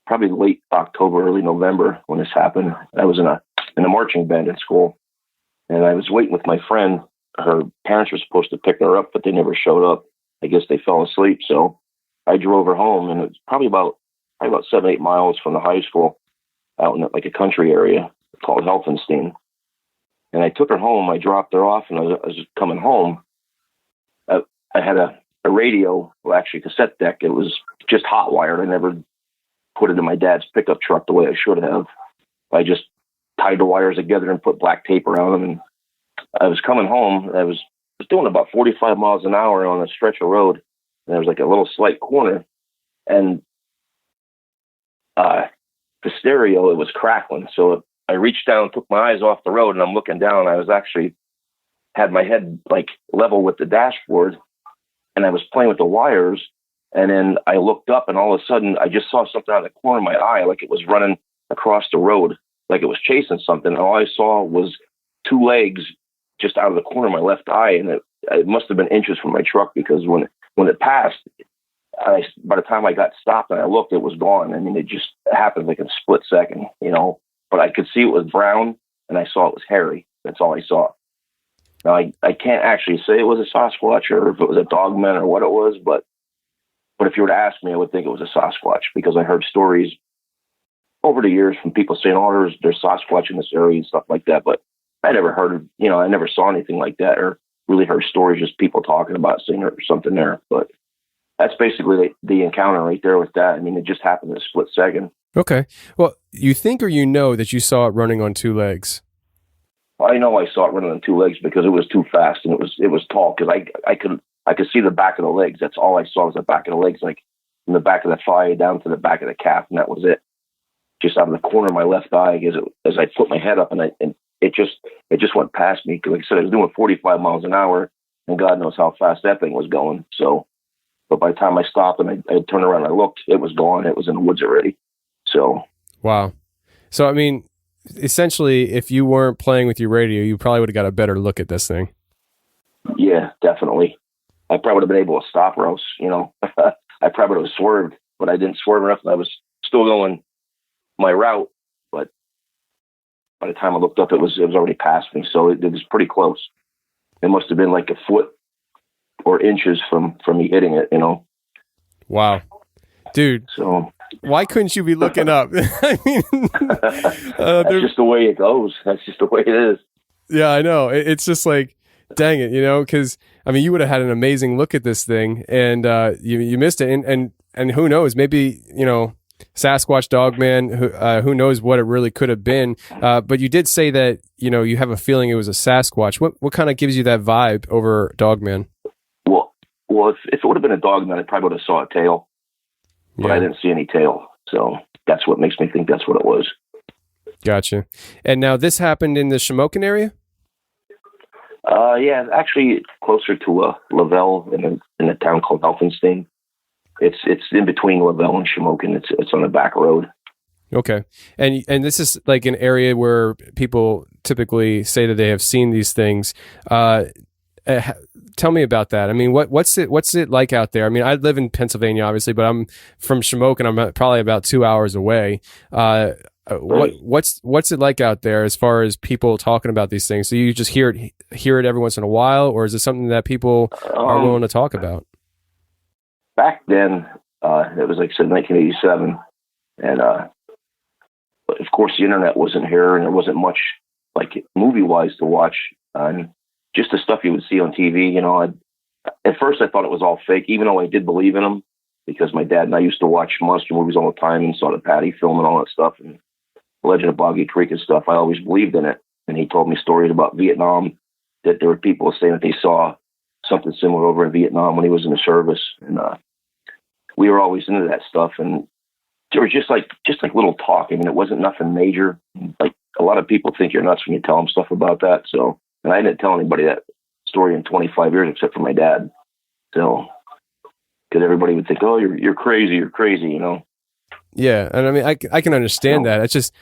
late October, early November when this happened. I was in a marching band in school, and I was waiting with my friend. Her parents were supposed to pick her up, but they never showed up. I guess they fell asleep. So I drove her home, and it was probably about 7-8 miles from the high school, out in a country area called Helfenstein. And I took her home. I dropped her off, and I was coming home. I had a radio, well, actually cassette deck. It was just hot wired. I never put it in my dad's pickup truck the way I should have. I just tied the wires together and put black tape around them. And I was coming home. I was doing about 45 miles an hour on a stretch of road. And there was a little slight corner. And the stereo, it was crackling. So I reached down, took my eyes off the road, and I'm looking down. I was actually had my head level with the dashboard, and I was playing with the wires. And then I looked up, and all of a sudden I just saw something out of the corner of my eye, like it was running across the road like it was chasing something. And all I saw was two legs just out of the corner of my left eye, and it must have been inches from my truck, because when it passed, by the time I got stopped and I looked, it was gone. I mean, it just happened like in a split second, but I could see it was brown, and I saw it was hairy. That's all I saw. Now, I can't actually say it was a Sasquatch or if it was a dogman or what it was, but if you were to ask me, I would think it was a Sasquatch, because I heard stories over the years from people saying, oh, there's Sasquatch in this area and stuff like that. But I never heard of, I never saw anything like that, or really heard stories, just people talking about seeing or something there. But that's basically the encounter right there with that. I mean, it just happened in a split second. Okay. Well, you think or you know that you saw it running on two legs? I know I saw it running on two legs because it was too fast, and it was tall, because I could see the back of the legs. That's all I saw was the back of the legs, like from the back of the thigh down to the back of the calf, and that was it. Just out of the corner of my left eye, as I put my head up, and it just went past me. Because like I said, I was doing 45 miles an hour, and God knows how fast that thing was going. So, but by the time I stopped and I turned around and I looked, it was gone. It was in the woods already. So, wow. So I mean, essentially, if you weren't playing with your radio, you probably would have got a better look at this thing. Yeah, definitely. I probably would have been able to stop, or else, I probably would have swerved, but I didn't swerve enough, and I was still going my route. But by the time I looked up, it was already past me, so it was pretty close. It must have been like a foot or inches from me hitting it, Wow, dude. So why couldn't you be looking up? I mean, that's just the way it goes. That's just the way it is. Yeah, I know. It's just like, dang it, because I mean, you would have had an amazing look at this thing, and you missed it, and who knows? Maybe Sasquatch, dogman, who knows what it really could have been? But you did say that you have a feeling it was a Sasquatch. What kind of gives you that vibe over dogman? Well, if it would have been a dogman, I probably would have saw a tail, but I didn't see any tail, so that's what makes me think that's what it was. Gotcha. And now this happened in the Shamokin area? Yeah, actually closer to Lavelle in a town called Elphinstone. It's in between Lavelle and Shamokin. It's on a back road. Okay. And this is like an area where people typically say that they have seen these things. Tell me about that. I mean, what's it like out there? I mean, I live in Pennsylvania, obviously, but I'm from Shamokin. I'm probably about 2 hours away. What's it like out there as far as people talking about these things? So you just hear it every once in a while, or is it something that people are willing to talk about? Back then, it was like I said, 1987, and but of course the internet wasn't here, and there wasn't much like movie-wise to watch. Just the stuff you would see on TV. At first I thought it was all fake, even though I did believe in them, because my dad and I used to watch monster movies all the time and saw the Patty film and all that stuff, and Legend of Boggy Creek and stuff. I always believed in it, and he told me stories about Vietnam, that there were people saying that they saw something similar over in Vietnam when he was in the service, and we were always into that stuff. And there was just like little talk. I mean, it wasn't nothing major. Like a lot of people think you're nuts when you tell them stuff about that. So, and I didn't tell anybody that story in 25 years except for my dad. So, because everybody would think, oh, you're crazy, Yeah, and I mean, I can understand that. It's just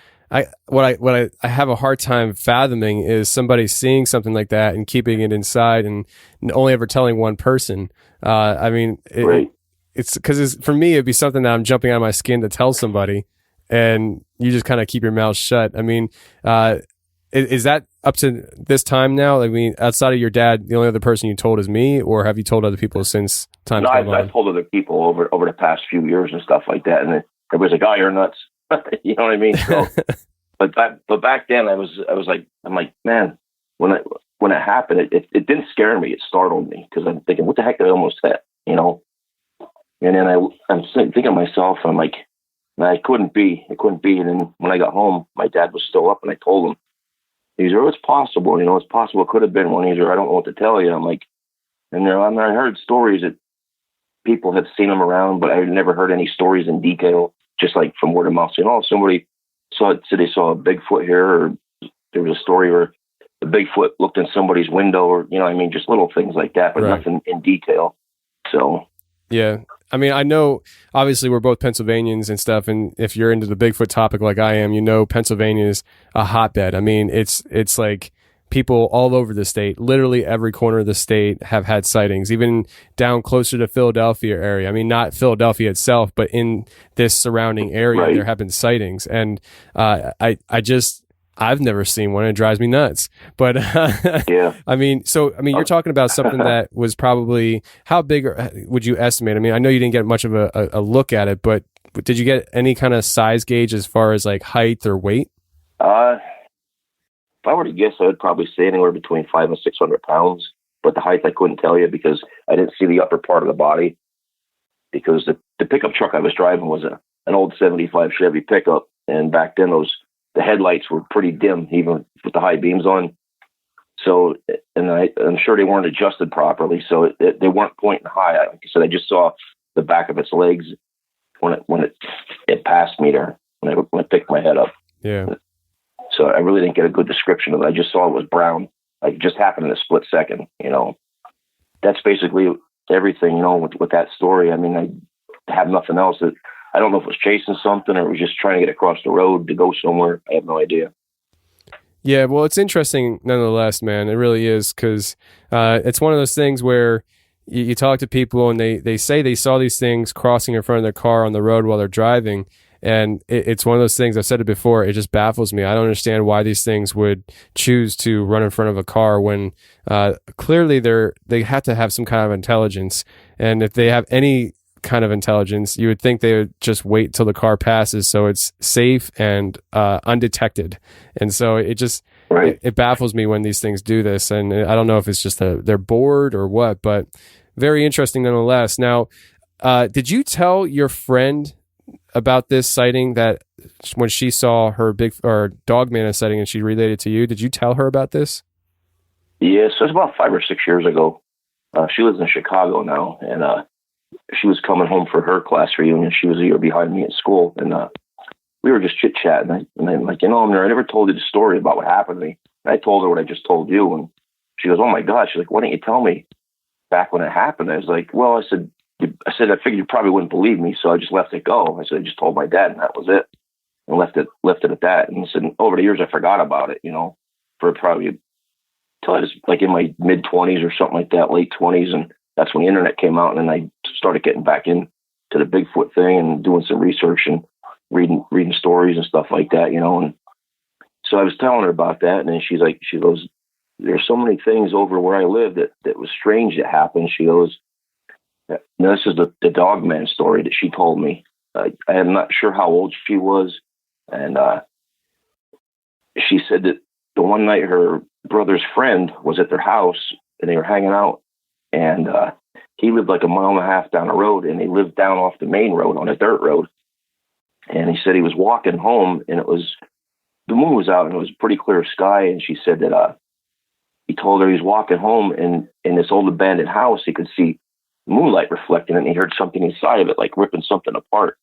what I have a hard time fathoming is somebody seeing something like that and keeping it inside and only ever telling one person. I mean, it's because for me, it'd be something that I'm jumping out of my skin to tell somebody, and you just kind of keep your mouth shut. I mean, is that up to this time now? I mean, outside of your dad, the only other person you told is me, or have you told other people since time? No, I've told other people over the past few years and stuff like that, and everybody's like, "Oh, you're nuts." You know what I mean? So, but back then, I'm like, man, when it happened, it didn't scare me. It startled me, because I'm thinking, what the heck did I almost hit? And then I'm thinking to myself, I'm like, nah, it couldn't be. And then when I got home, my dad was still up, and I told him. He's like, oh, it's possible. It's possible it could have been one. He's like, I don't know what to tell you. I'm like, and I heard stories that people have seen them around, but I never heard any stories in detail, just like from word of mouth saying, oh, somebody said they saw a Bigfoot here, or there was a story where the Bigfoot looked in somebody's window, or, just little things like that, but nothing in detail. So Yeah. I mean, I know, obviously, we're both Pennsylvanians and stuff, and if you're into the Bigfoot topic like I am, you know Pennsylvania is a hotbed. I mean, it's like people all over the state, literally every corner of the state have had sightings, even down closer to Philadelphia area. I mean, not Philadelphia itself, but in this surrounding area, Right. there have been sightings. And I've never seen one. It drives me nuts. But Yeah. I mean, you're talking about something that was probably, how big would you estimate? I mean, I know you didn't get much of a look at it, but did you get any kind of size gauge as far as like height or weight? If I were to guess, I would probably say anywhere between 500 and 600 pounds. But the height I couldn't tell you because I didn't see the upper part of the body. Because the pickup truck I was driving was an old 75 Chevy pickup, and back then the headlights were pretty dim, even with the high beams on. So, and I'm sure they weren't adjusted properly, so they weren't pointing high. Like I said, I just saw the back of its legs when it passed me there when I picked my head up. Yeah. So I really didn't get a good description of it. I just saw it was brown. Like, it just happened in a split second, you know. That's basically everything, you know, with that story. I mean, I have nothing else. I don't know if it was chasing something or it was just trying to get across the road to go somewhere. I have no idea. Yeah, well, it's interesting nonetheless, man. It really is, because it's one of those things where you talk to people and they say they saw these things crossing in front of their car on the road while they're driving. And it's one of those things, I've said it before, it just baffles me. I don't understand why these things would choose to run in front of a car when clearly they have to have some kind of intelligence. And if they have any kind of intelligence, you would think they would just wait till the car passes so it's safe and undetected. And so it just, right. it baffles me when these things do this. And I don't know if it's just they're bored or what, but very interesting nonetheless. Now, did you tell your friend about this sighting, that when she saw her dogman sighting and she related to you? Did you tell her about this? Yeah, so it's about 5 or 6 years ago. She lives in Chicago now, and she was coming home for her class reunion. She was a year behind me at school, and we were just chit-chatting. And I'm like, you know, I never told you the story about what happened to me. And I told her what I just told you, and she goes, oh my God. She's like, why didn't you tell me back when it happened? I was like, well, I said, I figured you probably wouldn't believe me, so I just let it go. I said, I just told my dad, and that was it, and left it at that. And said, over the years, I forgot about it, you know, for probably till I was like in my mid 20s or something like that, late 20s, and that's when the internet came out, and then I started getting back into the Bigfoot thing and doing some research and reading stories and stuff like that, you know. And so I was telling her about that, and then she goes, there's so many things over where I live that was strange that happened. She goes, now, this is the dogman story that she told me. I am not sure how old she was, and she said that the one night her brother's friend was at their house and they were hanging out, and he lived like a mile and a half down the road, and they lived down off the main road on a dirt road. And he said he was walking home, and the moon was out, and it was a pretty clear sky. And she said that he told her he was walking home, and in this old abandoned house, he could see moonlight reflecting, and he heard something inside of it, like ripping something apart.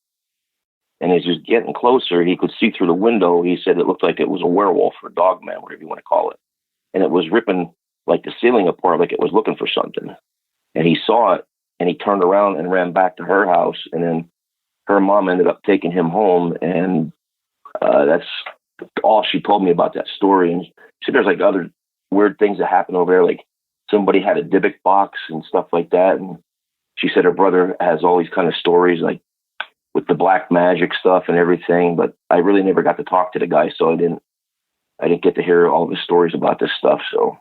And as he was getting closer, he could see through the window. He said it looked like it was a werewolf or a dogman, whatever you want to call it. And it was ripping like the ceiling apart, like it was looking for something. And he saw it, and he turned around and ran back to her house. And then her mom ended up taking him home. And that's all she told me about that story. And she said there's like other weird things that happen over there. Like somebody had a Dybbuk box and stuff like that. And she said her brother has all these kind of stories, like with the black magic stuff and everything. But I really never got to talk to the guy, so I didn't get to hear all the stories about this stuff. So,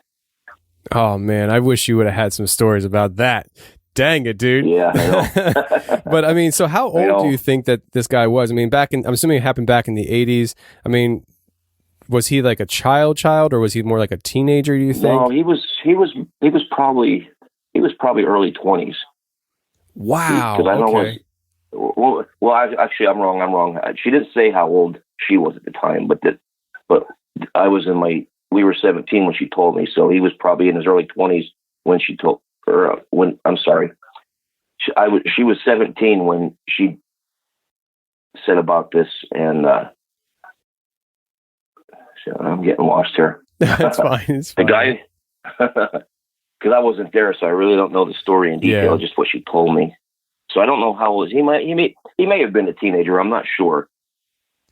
oh man, I wish you would have had some stories about that. Dang it, dude. Yeah, I know. But I mean, so how old do you think that this guy was? I mean, I'm assuming it happened back in the 80s. I mean, was he like a child, or was he more like a teenager, do you think? No, he was probably early 20s. Wow. Because I know okay. I'm wrong. She didn't say how old she was at the time, but I was we were 17 when she told me, so he was probably in his early 20s when she told her. She was 17 when she said about this, and so I'm getting lost here. That's fine. It's fine. The guy, because I wasn't there, so I really don't know the story in detail. Yeah. Just what she told me. So I don't know how old he may have been a teenager. I'm not sure.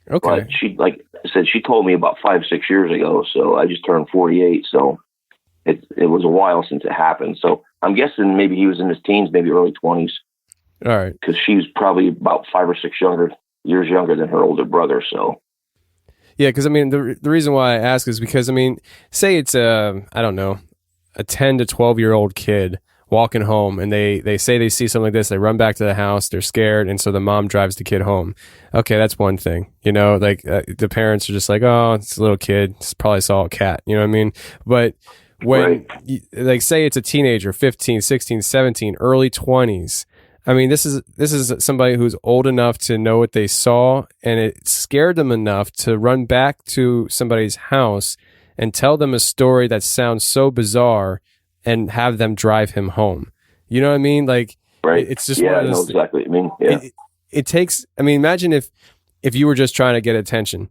Okay. But she, like I said, she told me about 5-6 years ago. So I just turned 48. So it was a while since it happened. So I'm guessing maybe he was in his teens, maybe early 20s. All right. Because she's probably about 5 or 6 years younger than her older brother. So. Yeah, because I mean, the reason why I ask is because, I mean, say it's I don't know, a 10 to 12-year-old kid walking home, and they say they see something like this, they run back to the house, they're scared, and so the mom drives the kid home. Okay, that's one thing, you know, like the parents are just like, oh, it's a little kid, probably saw a cat, you know what I mean? But when, like, say it's a teenager, 15, 16, 17, early 20s, I mean, this is somebody who's old enough to know what they saw, and it scared them enough to run back to somebody's house and tell them a story that sounds so bizarre and have them drive him home. You know what I mean? Like, it's just one of those, I know exactly what you mean. Yeah. It takes, I mean, imagine if you were just trying to get attention.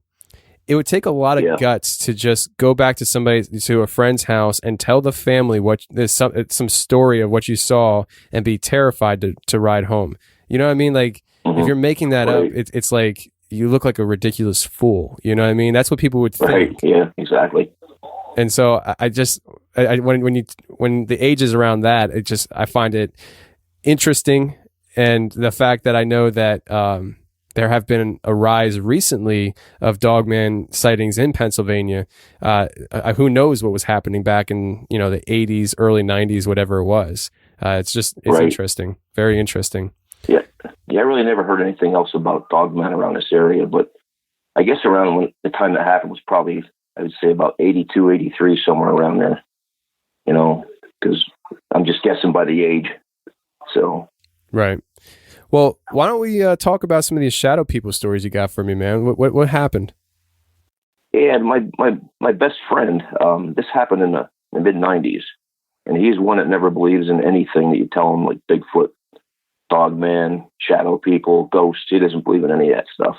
It would take a lot of guts to just go back to a friend's house and tell the family there's some story of what you saw and be terrified to ride home. You know what I mean? Like, if you're making that up, it's like you look like a ridiculous fool. You know what I mean? That's what people would think. Right. Yeah, exactly. And so when the age is around that, I find it interesting. And the fact that I know that, there have been a rise recently of dogman sightings in Pennsylvania. Who knows what was happening back in, you know, the 80s, early 90s, whatever it was. It's interesting. Very interesting. Yeah. Yeah. I really never heard anything else about dogman around this area, but I guess around the time that happened was probably, I would say about 82, 83, somewhere around there, you know, because I'm just guessing by the age. So. Right. Well, why don't we talk about some of these shadow people stories you got for me, man? What happened? Yeah, my best friend. This happened in the mid '90s, and he's one that never believes in anything that you tell him, like Bigfoot, dogman, shadow people, ghosts. He doesn't believe in any of that stuff.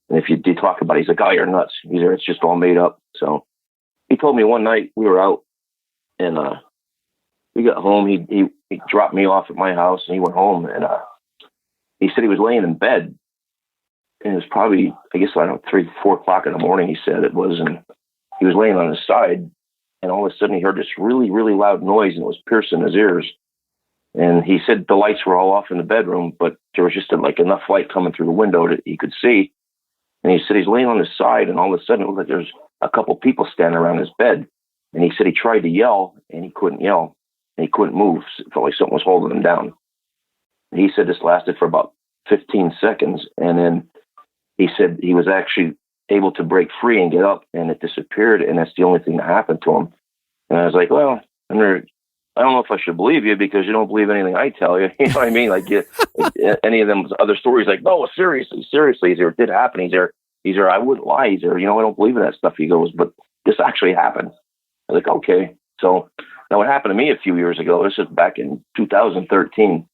And if you do talk about it, he's like, "Oh, you're nuts." It's just all made up. So he told me one night we were out, and we got home. He dropped me off at my house, and he went home, and he said he was laying in bed, and it was probably, I guess, I don't know, 3-4 o'clock in the morning, he said it was, and he was laying on his side, and all of a sudden he heard this really, really loud noise, and it was piercing his ears. And he said the lights were all off in the bedroom, but there was just enough light coming through the window that he could see. And he said he's laying on his side, and all of a sudden it looked like there's a couple people standing around his bed. And he said he tried to yell, and he couldn't yell, and he couldn't move. It felt like something was holding him down. He said this lasted for about 15 seconds. And then he said he was actually able to break free and get up, and it disappeared. And that's the only thing that happened to him. And I was like, well, I don't know if I should believe you because you don't believe anything I tell you. You know what I mean? Like any of them other stories, like, no, seriously, it did happen. He's there. I wouldn't lie. I don't believe in that stuff. He goes, but this actually happened. I was like, okay. So now what happened to me a few years ago, this is back in 2013.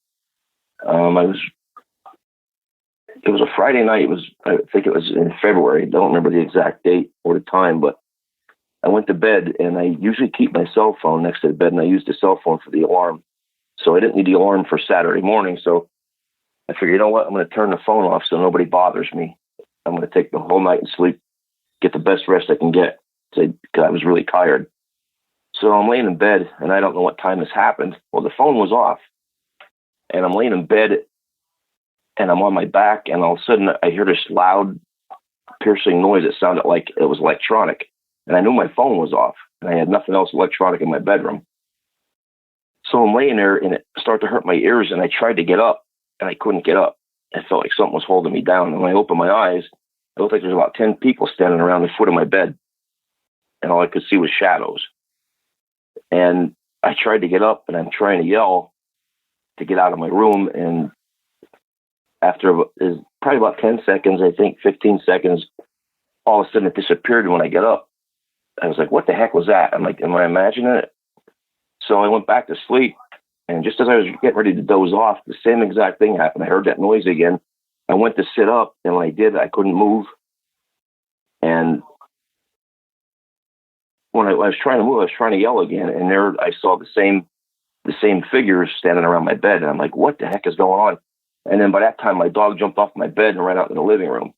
It was a Friday night. I think it was in February. I don't remember the exact date or the time, but I went to bed, and I usually keep my cell phone next to the bed, and I used the cell phone for the alarm. So I didn't need the alarm for Saturday morning. So I figured, you know what? I'm going to turn the phone off so nobody bothers me. I'm going to take the whole night and sleep, get the best rest I can get, because I was really tired. So I'm laying in bed, and I don't know what time this happened. Well, the phone was off, and I'm laying in bed, and I'm on my back, and all of a sudden I hear this loud, piercing noise. It sounded like it was electronic, and I knew my phone was off, and I had nothing else electronic in my bedroom. So I'm laying there, and it started to hurt my ears, and I tried to get up, and I couldn't get up. I felt like something was holding me down, and when I opened my eyes, it looked like there was about 10 people standing around the foot of my bed, and all I could see was shadows. And I tried to get up, and I'm trying to yell to get out of my room, and after probably about 10 seconds, I think 15 seconds, all of a sudden it disappeared. And when I get up, I was like, what the heck was that? I'm like, am I imagining it? So I went back to sleep, and just as I was getting ready to doze off, the same exact thing happened. I heard that noise again. I went to sit up, and when I did, I couldn't move. And when I was trying to move, I was trying to yell again, and there I saw the same figures standing around my bed, and I'm like, what the heck is going on? And then by that time, my dog jumped off my bed and ran out to the living room.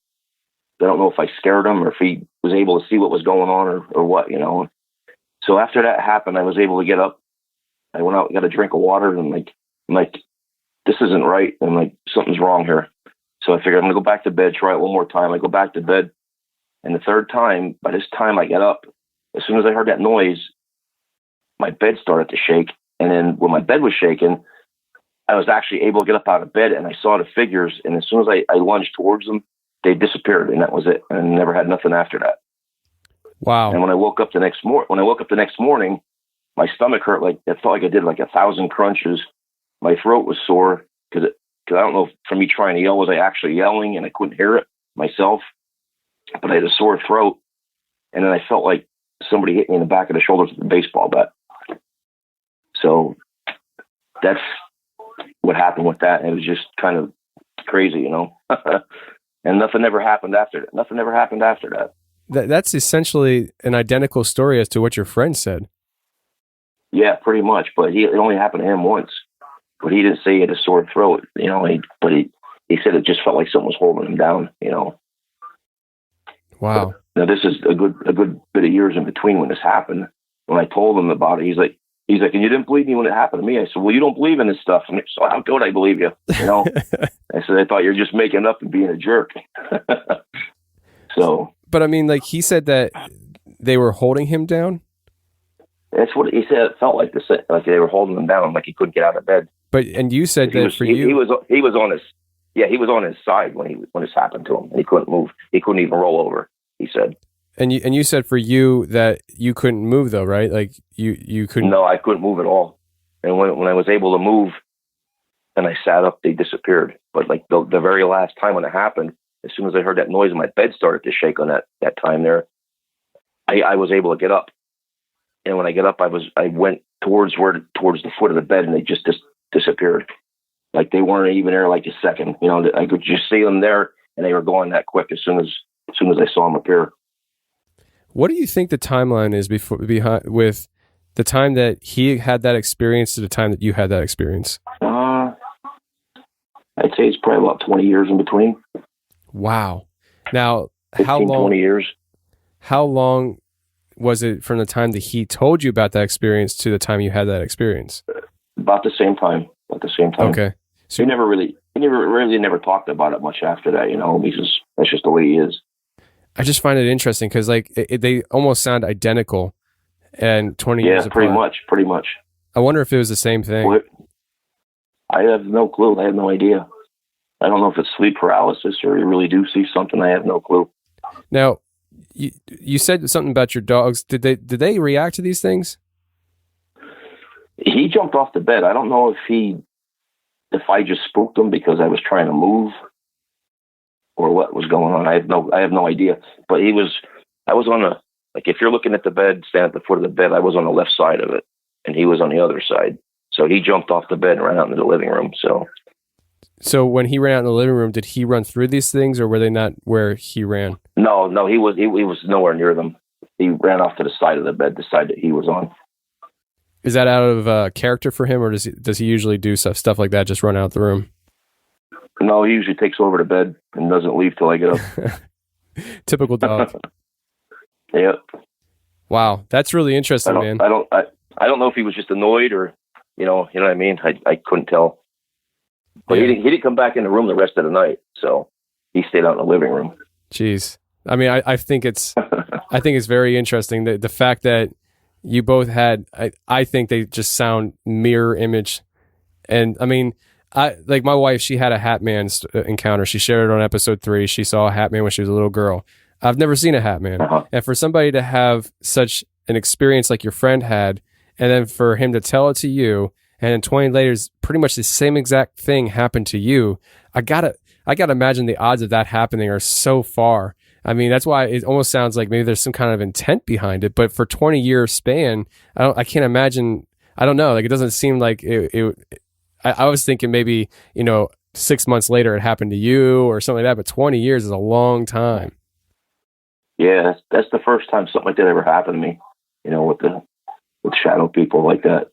I don't know if I scared him or if he was able to see what was going on or what, you know. So after that happened, I was able to get up. I went out and got a drink of water, and I'm like, this isn't right. I'm like, something's wrong here. So I figured I'm going to go back to bed, try it one more time. I go back to bed. And the third time, by this time I get up, as soon as I heard that noise, my bed started to shake. And then when my bed was shaking, I was actually able to get up out of bed, and I saw the figures. And as soon as I lunged towards them, they disappeared, and that was it. And I never had nothing after that. Wow. And when I woke up the next morning, my stomach hurt. Like, it felt like I did like 1,000 crunches. My throat was sore because I don't know if from me trying to yell, was I actually yelling and I couldn't hear it myself, but I had a sore throat. And then I felt like somebody hit me in the back of the shoulders with a baseball bat. So that's what happened with that. And it was just kind of crazy, you know. And nothing ever happened after that. That's essentially an identical story as to what your friend said. Yeah, pretty much. But it only happened to him once. But he didn't say he had a sore throat, you know. But he said it just felt like something was holding him down, you know. Wow. Now this is a good bit of years in between when this happened. When I told him about it, he's like, and you didn't believe me when it happened to me. I said, well, you don't believe in this stuff. And so how could I believe you? You know. I said, I thought you were just making up and being a jerk. So. But I mean, like, he said that they were holding him down. That's what he said. It felt like like they were holding him down, like he couldn't get out of bed. But and you said that he was on his side when this happened to him, and he couldn't move. He couldn't even roll over. He said. And you said for you that you couldn't move though, right? Like you couldn't. No, I couldn't move at all. And when I was able to move, and I sat up, they disappeared. But like the very last time when it happened, as soon as I heard that noise, and my bed started to shake on that time there, I was able to get up. And when I get up, I went towards the foot of the bed, and they just disappeared. Like they weren't even there like a second. You know, I could just see them there, and they were going that quick as soon as I saw them appear. What do you think the timeline is behind with the time that he had that experience to the time that you had that experience? I'd say it's probably about 20 years in between. Wow. Now, 20 years. How long was it from the time that he told you about that experience to the time you had that experience? About the same time. Okay. So he never talked about it much after that, you know, because that's just the way he is. I just find it interesting because like they almost sound identical and 20 years apart. Pretty much. I wonder if it was the same thing. Well, I have no clue. I have no idea. I don't know if it's sleep paralysis or you really do see something. I have no clue. Now, you said something about your dogs. Did they react to these things? He jumped off the bed. I don't know if I just spooked him because I was trying to move or what was going on. I have no idea. But I was on like if you're looking at the bed, stand at the foot of the bed, I was on the left side of it and he was on the other side. So he jumped off the bed and ran out into the living room. So when he ran out in the living room, did he run through these things or were they not where he ran? No, he was nowhere near them. He ran off to the side of the bed, the side that he was on. Is that out of character for him or does he usually do stuff like that, just run out the room? No, he usually takes over to bed and doesn't leave till I get up. Typical dog. Yep. Wow, that's really interesting, man. I don't know if he was just annoyed or you know what I mean. I couldn't tell. But he didn't come back in the room the rest of the night, so he stayed out in the living room. Jeez, I mean, I think it's very interesting the fact that you both had. I think they just sound mirror image, and I mean. Like my wife, she had a Hat Man encounter. She shared it on episode 3. She saw a Hat Man when she was a little girl. I've never seen a Hat Man. And for somebody to have such an experience like your friend had, and then for him to tell it to you, and then 20 later, pretty much the same exact thing happened to you. I gotta imagine the odds of that happening are so far. I mean, that's why it almost sounds like maybe there's some kind of intent behind it. But for 20-year span, I can't imagine. I don't know. Like it doesn't seem like it I was thinking maybe, 6 months later it happened to you or something like that, but 20 years is a long time. Yeah, that's the first time something like that ever happened to me, with shadow people like that.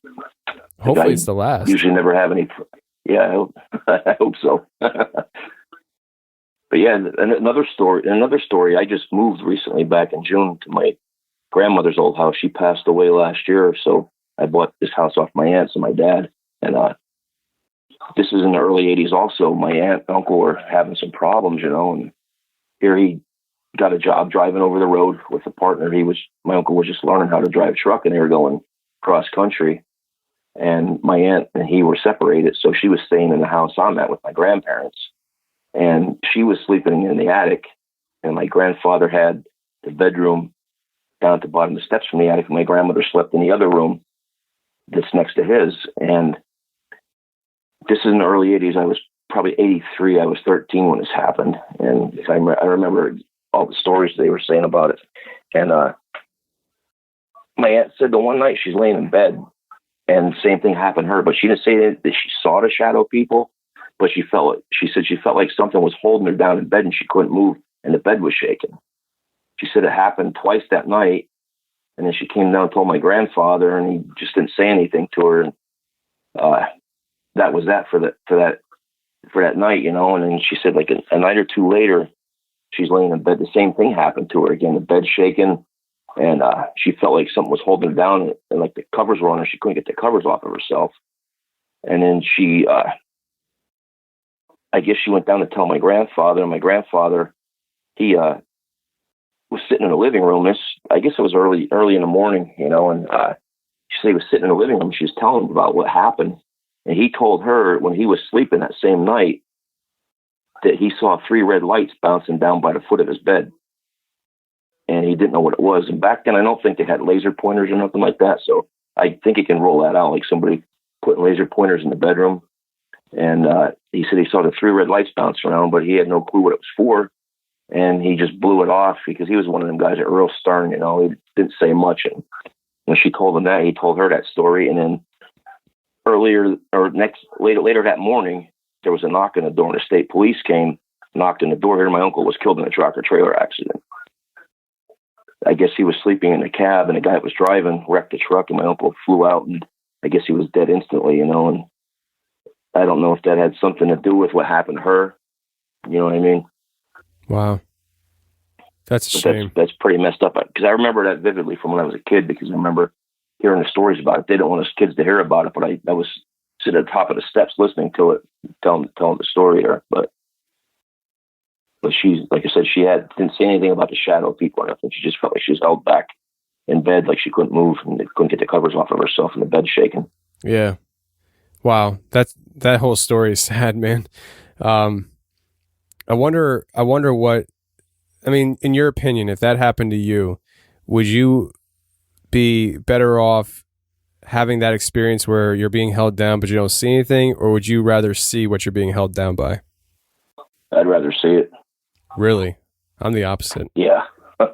Hopefully it's the last. Usually never have any Yeah, I hope so. But yeah, and another story. I just moved recently back in June to my grandmother's old house. She passed away last year, so I bought this house off my aunts and my dad. And this is in the early '80s. Also, my aunt and uncle were having some problems, and here he got a job driving over the road with a partner. My uncle was just learning how to drive a truck, and they were going cross country. And my aunt and he were separated, so she was staying in the house I'm at with my grandparents. And she was sleeping in the attic, and my grandfather had the bedroom down at the bottom of the steps from the attic, and my grandmother slept in the other room that's next to his. And this is in the early '80s. I was probably 83. I was 13 when this happened. And I remember all the stories they were saying about it. And my aunt said the one night she's laying in bed, and the same thing happened to her, but she didn't say that she saw the shadow people. But she said she felt like something was holding her down in bed and she couldn't move, and the bed was shaking. She said it happened twice that night, and then she came down and told my grandfather, and he just didn't say anything to her. And that was that for that night, And then she said like a night or two later, she's laying in bed. The same thing happened to her again. The bed shaking, and she felt like something was holding her down, and like the covers were on her. She couldn't get the covers off of herself. And then she. I guess she went down to tell my grandfather, and my grandfather, he was sitting in the living room. I guess it was early in the morning, and she said he was sitting in the living room. She was telling him about what happened, and he told her when he was sleeping that same night that he saw 3 red lights bouncing down by the foot of his bed, and he didn't know what it was. And back then, I don't think they had laser pointers or nothing like that, so I think he can roll that out, like somebody putting laser pointers in the bedroom. And he said he saw the 3 red lights bounce around, but he had no clue what it was for. And he just blew it off because he was one of them guys that were real stern, he didn't say much. And when she told him that, he told her that story. And then later that morning, there was a knock on the door, and the state police came, knocked on the door here. My uncle was killed in a tractor trailer accident. I guess he was sleeping in the cab, and the guy that was driving wrecked the truck, and my uncle flew out, and I guess he was dead instantly, and I don't know if that had something to do with what happened to her. You know what I mean? Wow. That's a shame. That's pretty messed up. Because I remember that vividly from when I was a kid, because I remember hearing the stories about it. They didn't want us kids to hear about it, but I was sitting at the top of the steps listening to it, telling the story there. But she, like I said, didn't say anything about the shadow people or nothing. She just felt like she was held back in bed, like she couldn't move and couldn't get the covers off of herself, and the bed shaking. Yeah. Wow, that whole story is sad, man. I wonder what, in your opinion, if that happened to you, would you be better off having that experience where you're being held down but you don't see anything, or would you rather see what you're being held down by? I'd rather see it. Really? I'm the opposite. Yeah. I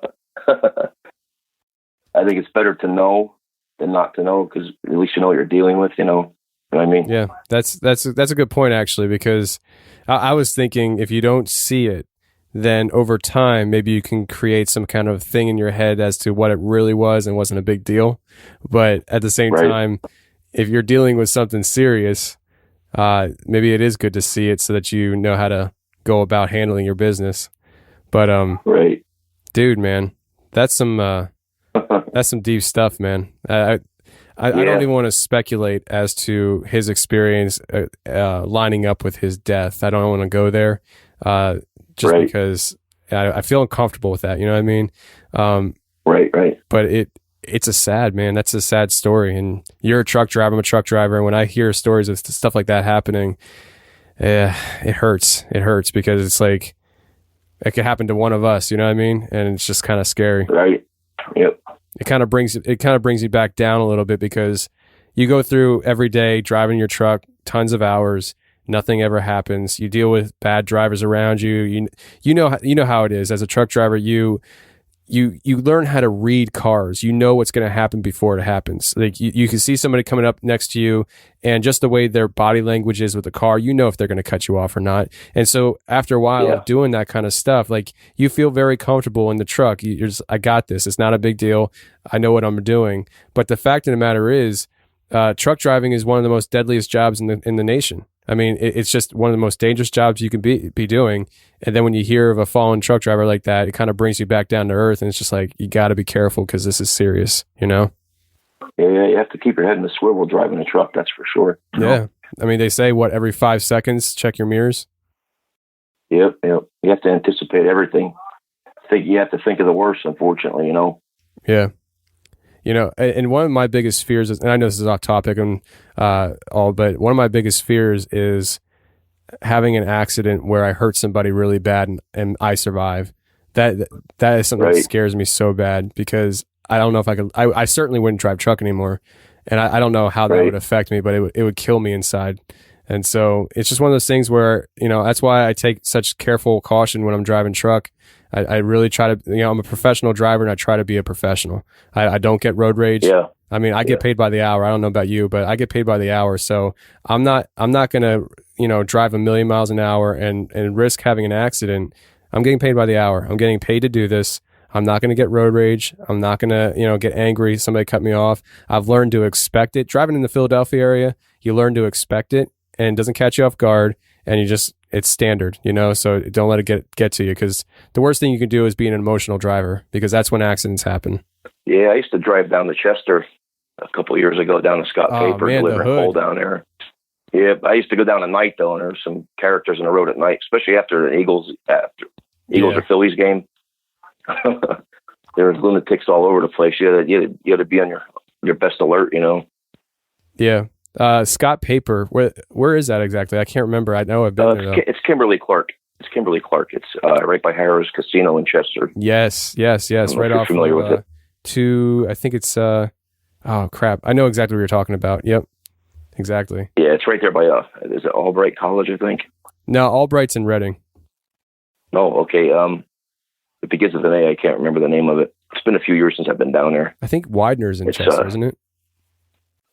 think it's better to know than not to know, because at least you know what you're dealing with, You know what I mean? Yeah, that's a good point, actually, because I was thinking if you don't see it, then over time, maybe you can create some kind of thing in your head as to what it really was and wasn't a big deal. But at the same time, if you're dealing with something serious, maybe it is good to see it so that you know how to go about handling your business. But dude, man, that's some deep stuff, man. I don't even want to speculate as to his experience lining up with his death. I don't want to go there because I feel uncomfortable with that. You know what I mean? Right. But it's a sad, man. That's a sad story. And you're a truck driver. I'm a truck driver. And when I hear stories of stuff like that happening, it hurts. It hurts because it's like it could happen to one of us. You know what I mean? And it's just kind of scary. Right. Yep. It kind of brings you back down a little bit because you go through every day driving your truck, tons of hours, nothing ever happens. You deal with bad drivers around you. You know how it is as a truck driver. You learn how to read cars. You know what's going to happen before it happens. Like you can see somebody coming up next to you, and just the way their body language is with the car, you know if they're going to cut you off or not. And so after a while of doing that kind of stuff, like you feel very comfortable in the truck. You're just, I got this. It's not a big deal. I know what I'm doing. But the fact of the matter is, truck driving is one of the most deadliest jobs in the nation. I mean, it's just one of the most dangerous jobs you can be doing. And then when you hear of a fallen truck driver like that, it kind of brings you back down to earth. And it's just like, you got to be careful because this is serious, you know? Yeah, you have to keep your head in the swivel driving a truck, that's for sure. Yeah. I mean, they say, every 5 seconds, check your mirrors? Yep. You have to anticipate everything. You have to think of the worst, unfortunately, you know? Yeah. You know, and one of my biggest fears is, and I know this is off topic and but one of my biggest fears is having an accident where I hurt somebody really bad and I survive. That is something that scares me so bad, because I don't know if I could. I certainly wouldn't drive truck anymore, and I don't know how that would affect me, but it would kill me inside. And so it's just one of those things where, you know, that's why I take such careful caution when I'm driving truck. I really try to, you know, I'm a professional driver and I try to be a professional. I don't get road rage. Yeah. I mean, I get paid by the hour. I don't know about you, but I get paid by the hour. So I'm not going to, you know, drive 1,000,000 miles an hour and risk having an accident. I'm getting paid by the hour. I'm getting paid to do this. I'm not going to get road rage. I'm not going to, you know, get angry. Somebody cut me off. I've learned to expect it. Driving in the Philadelphia area, you learn to expect it and it doesn't catch you off guard. And it's standard, you know, so don't let it get to you, because the worst thing you can do is be an emotional driver, because that's when accidents happen. Yeah, I used to drive down to Chester a couple of years ago, down to Scott Paper, delivering coal down there. Yeah, I used to go down at night, though, and there's some characters on the road at night, especially after an Eagles or Phillies game. There's lunatics all over the place. You had to be on your best alert, you know. Yeah. Scott Paper, where is that exactly? I can't remember. I know I've been there, though. It's Kimberly Clark. It's right by Harrah's Casino in Chester. Yes. Right off familiar with it. I think it's, oh crap. I know exactly what you're talking about. Yep. Exactly. Yeah, it's right there by, is it Albright College, I think? No, Albright's in Reading. Oh, okay. It begins with an A. I can't remember the name of it. It's been a few years since I've been down there. I think Widener's in Chester, isn't it?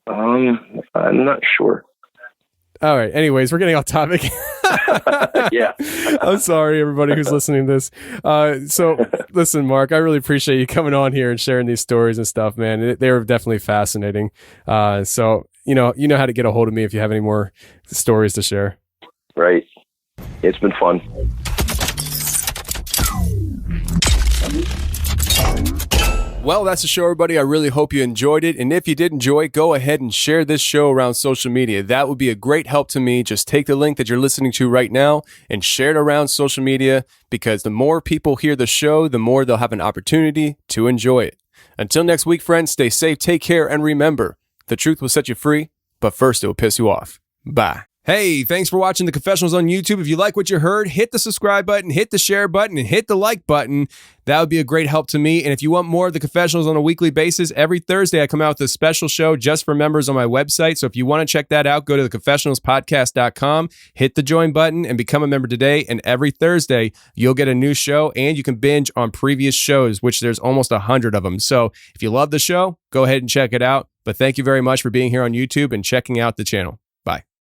I'm not sure. All right. Anyways, we're getting off topic. Yeah. I'm sorry, everybody who's listening to this. So listen, Mark, I really appreciate you coming on here and sharing these stories and stuff, man. They were definitely fascinating. So, you know how to get a hold of me if you have any more stories to share. Right. It's been fun. Well, that's the show, everybody. I really hope you enjoyed it. And if you did enjoy it, go ahead and share this show around social media. That would be a great help to me. Just take the link that you're listening to right now and share it around social media, because the more people hear the show, the more they'll have an opportunity to enjoy it. Until next week, friends, stay safe, take care, and remember, the truth will set you free, but first it will piss you off. Bye. Hey, thanks for watching The Confessionals on YouTube. If you like what you heard, hit the subscribe button, hit the share button, and hit the like button. That would be a great help to me. And if you want more of The Confessionals on a weekly basis, every Thursday I come out with a special show just for members on my website. So if you want to check that out, go to theconfessionalspodcast.com, hit the join button, and become a member today. And every Thursday, you'll get a new show, and you can binge on previous shows, which there's almost 100 of them. So if you love the show, go ahead and check it out. But thank you very much for being here on YouTube and checking out the channel.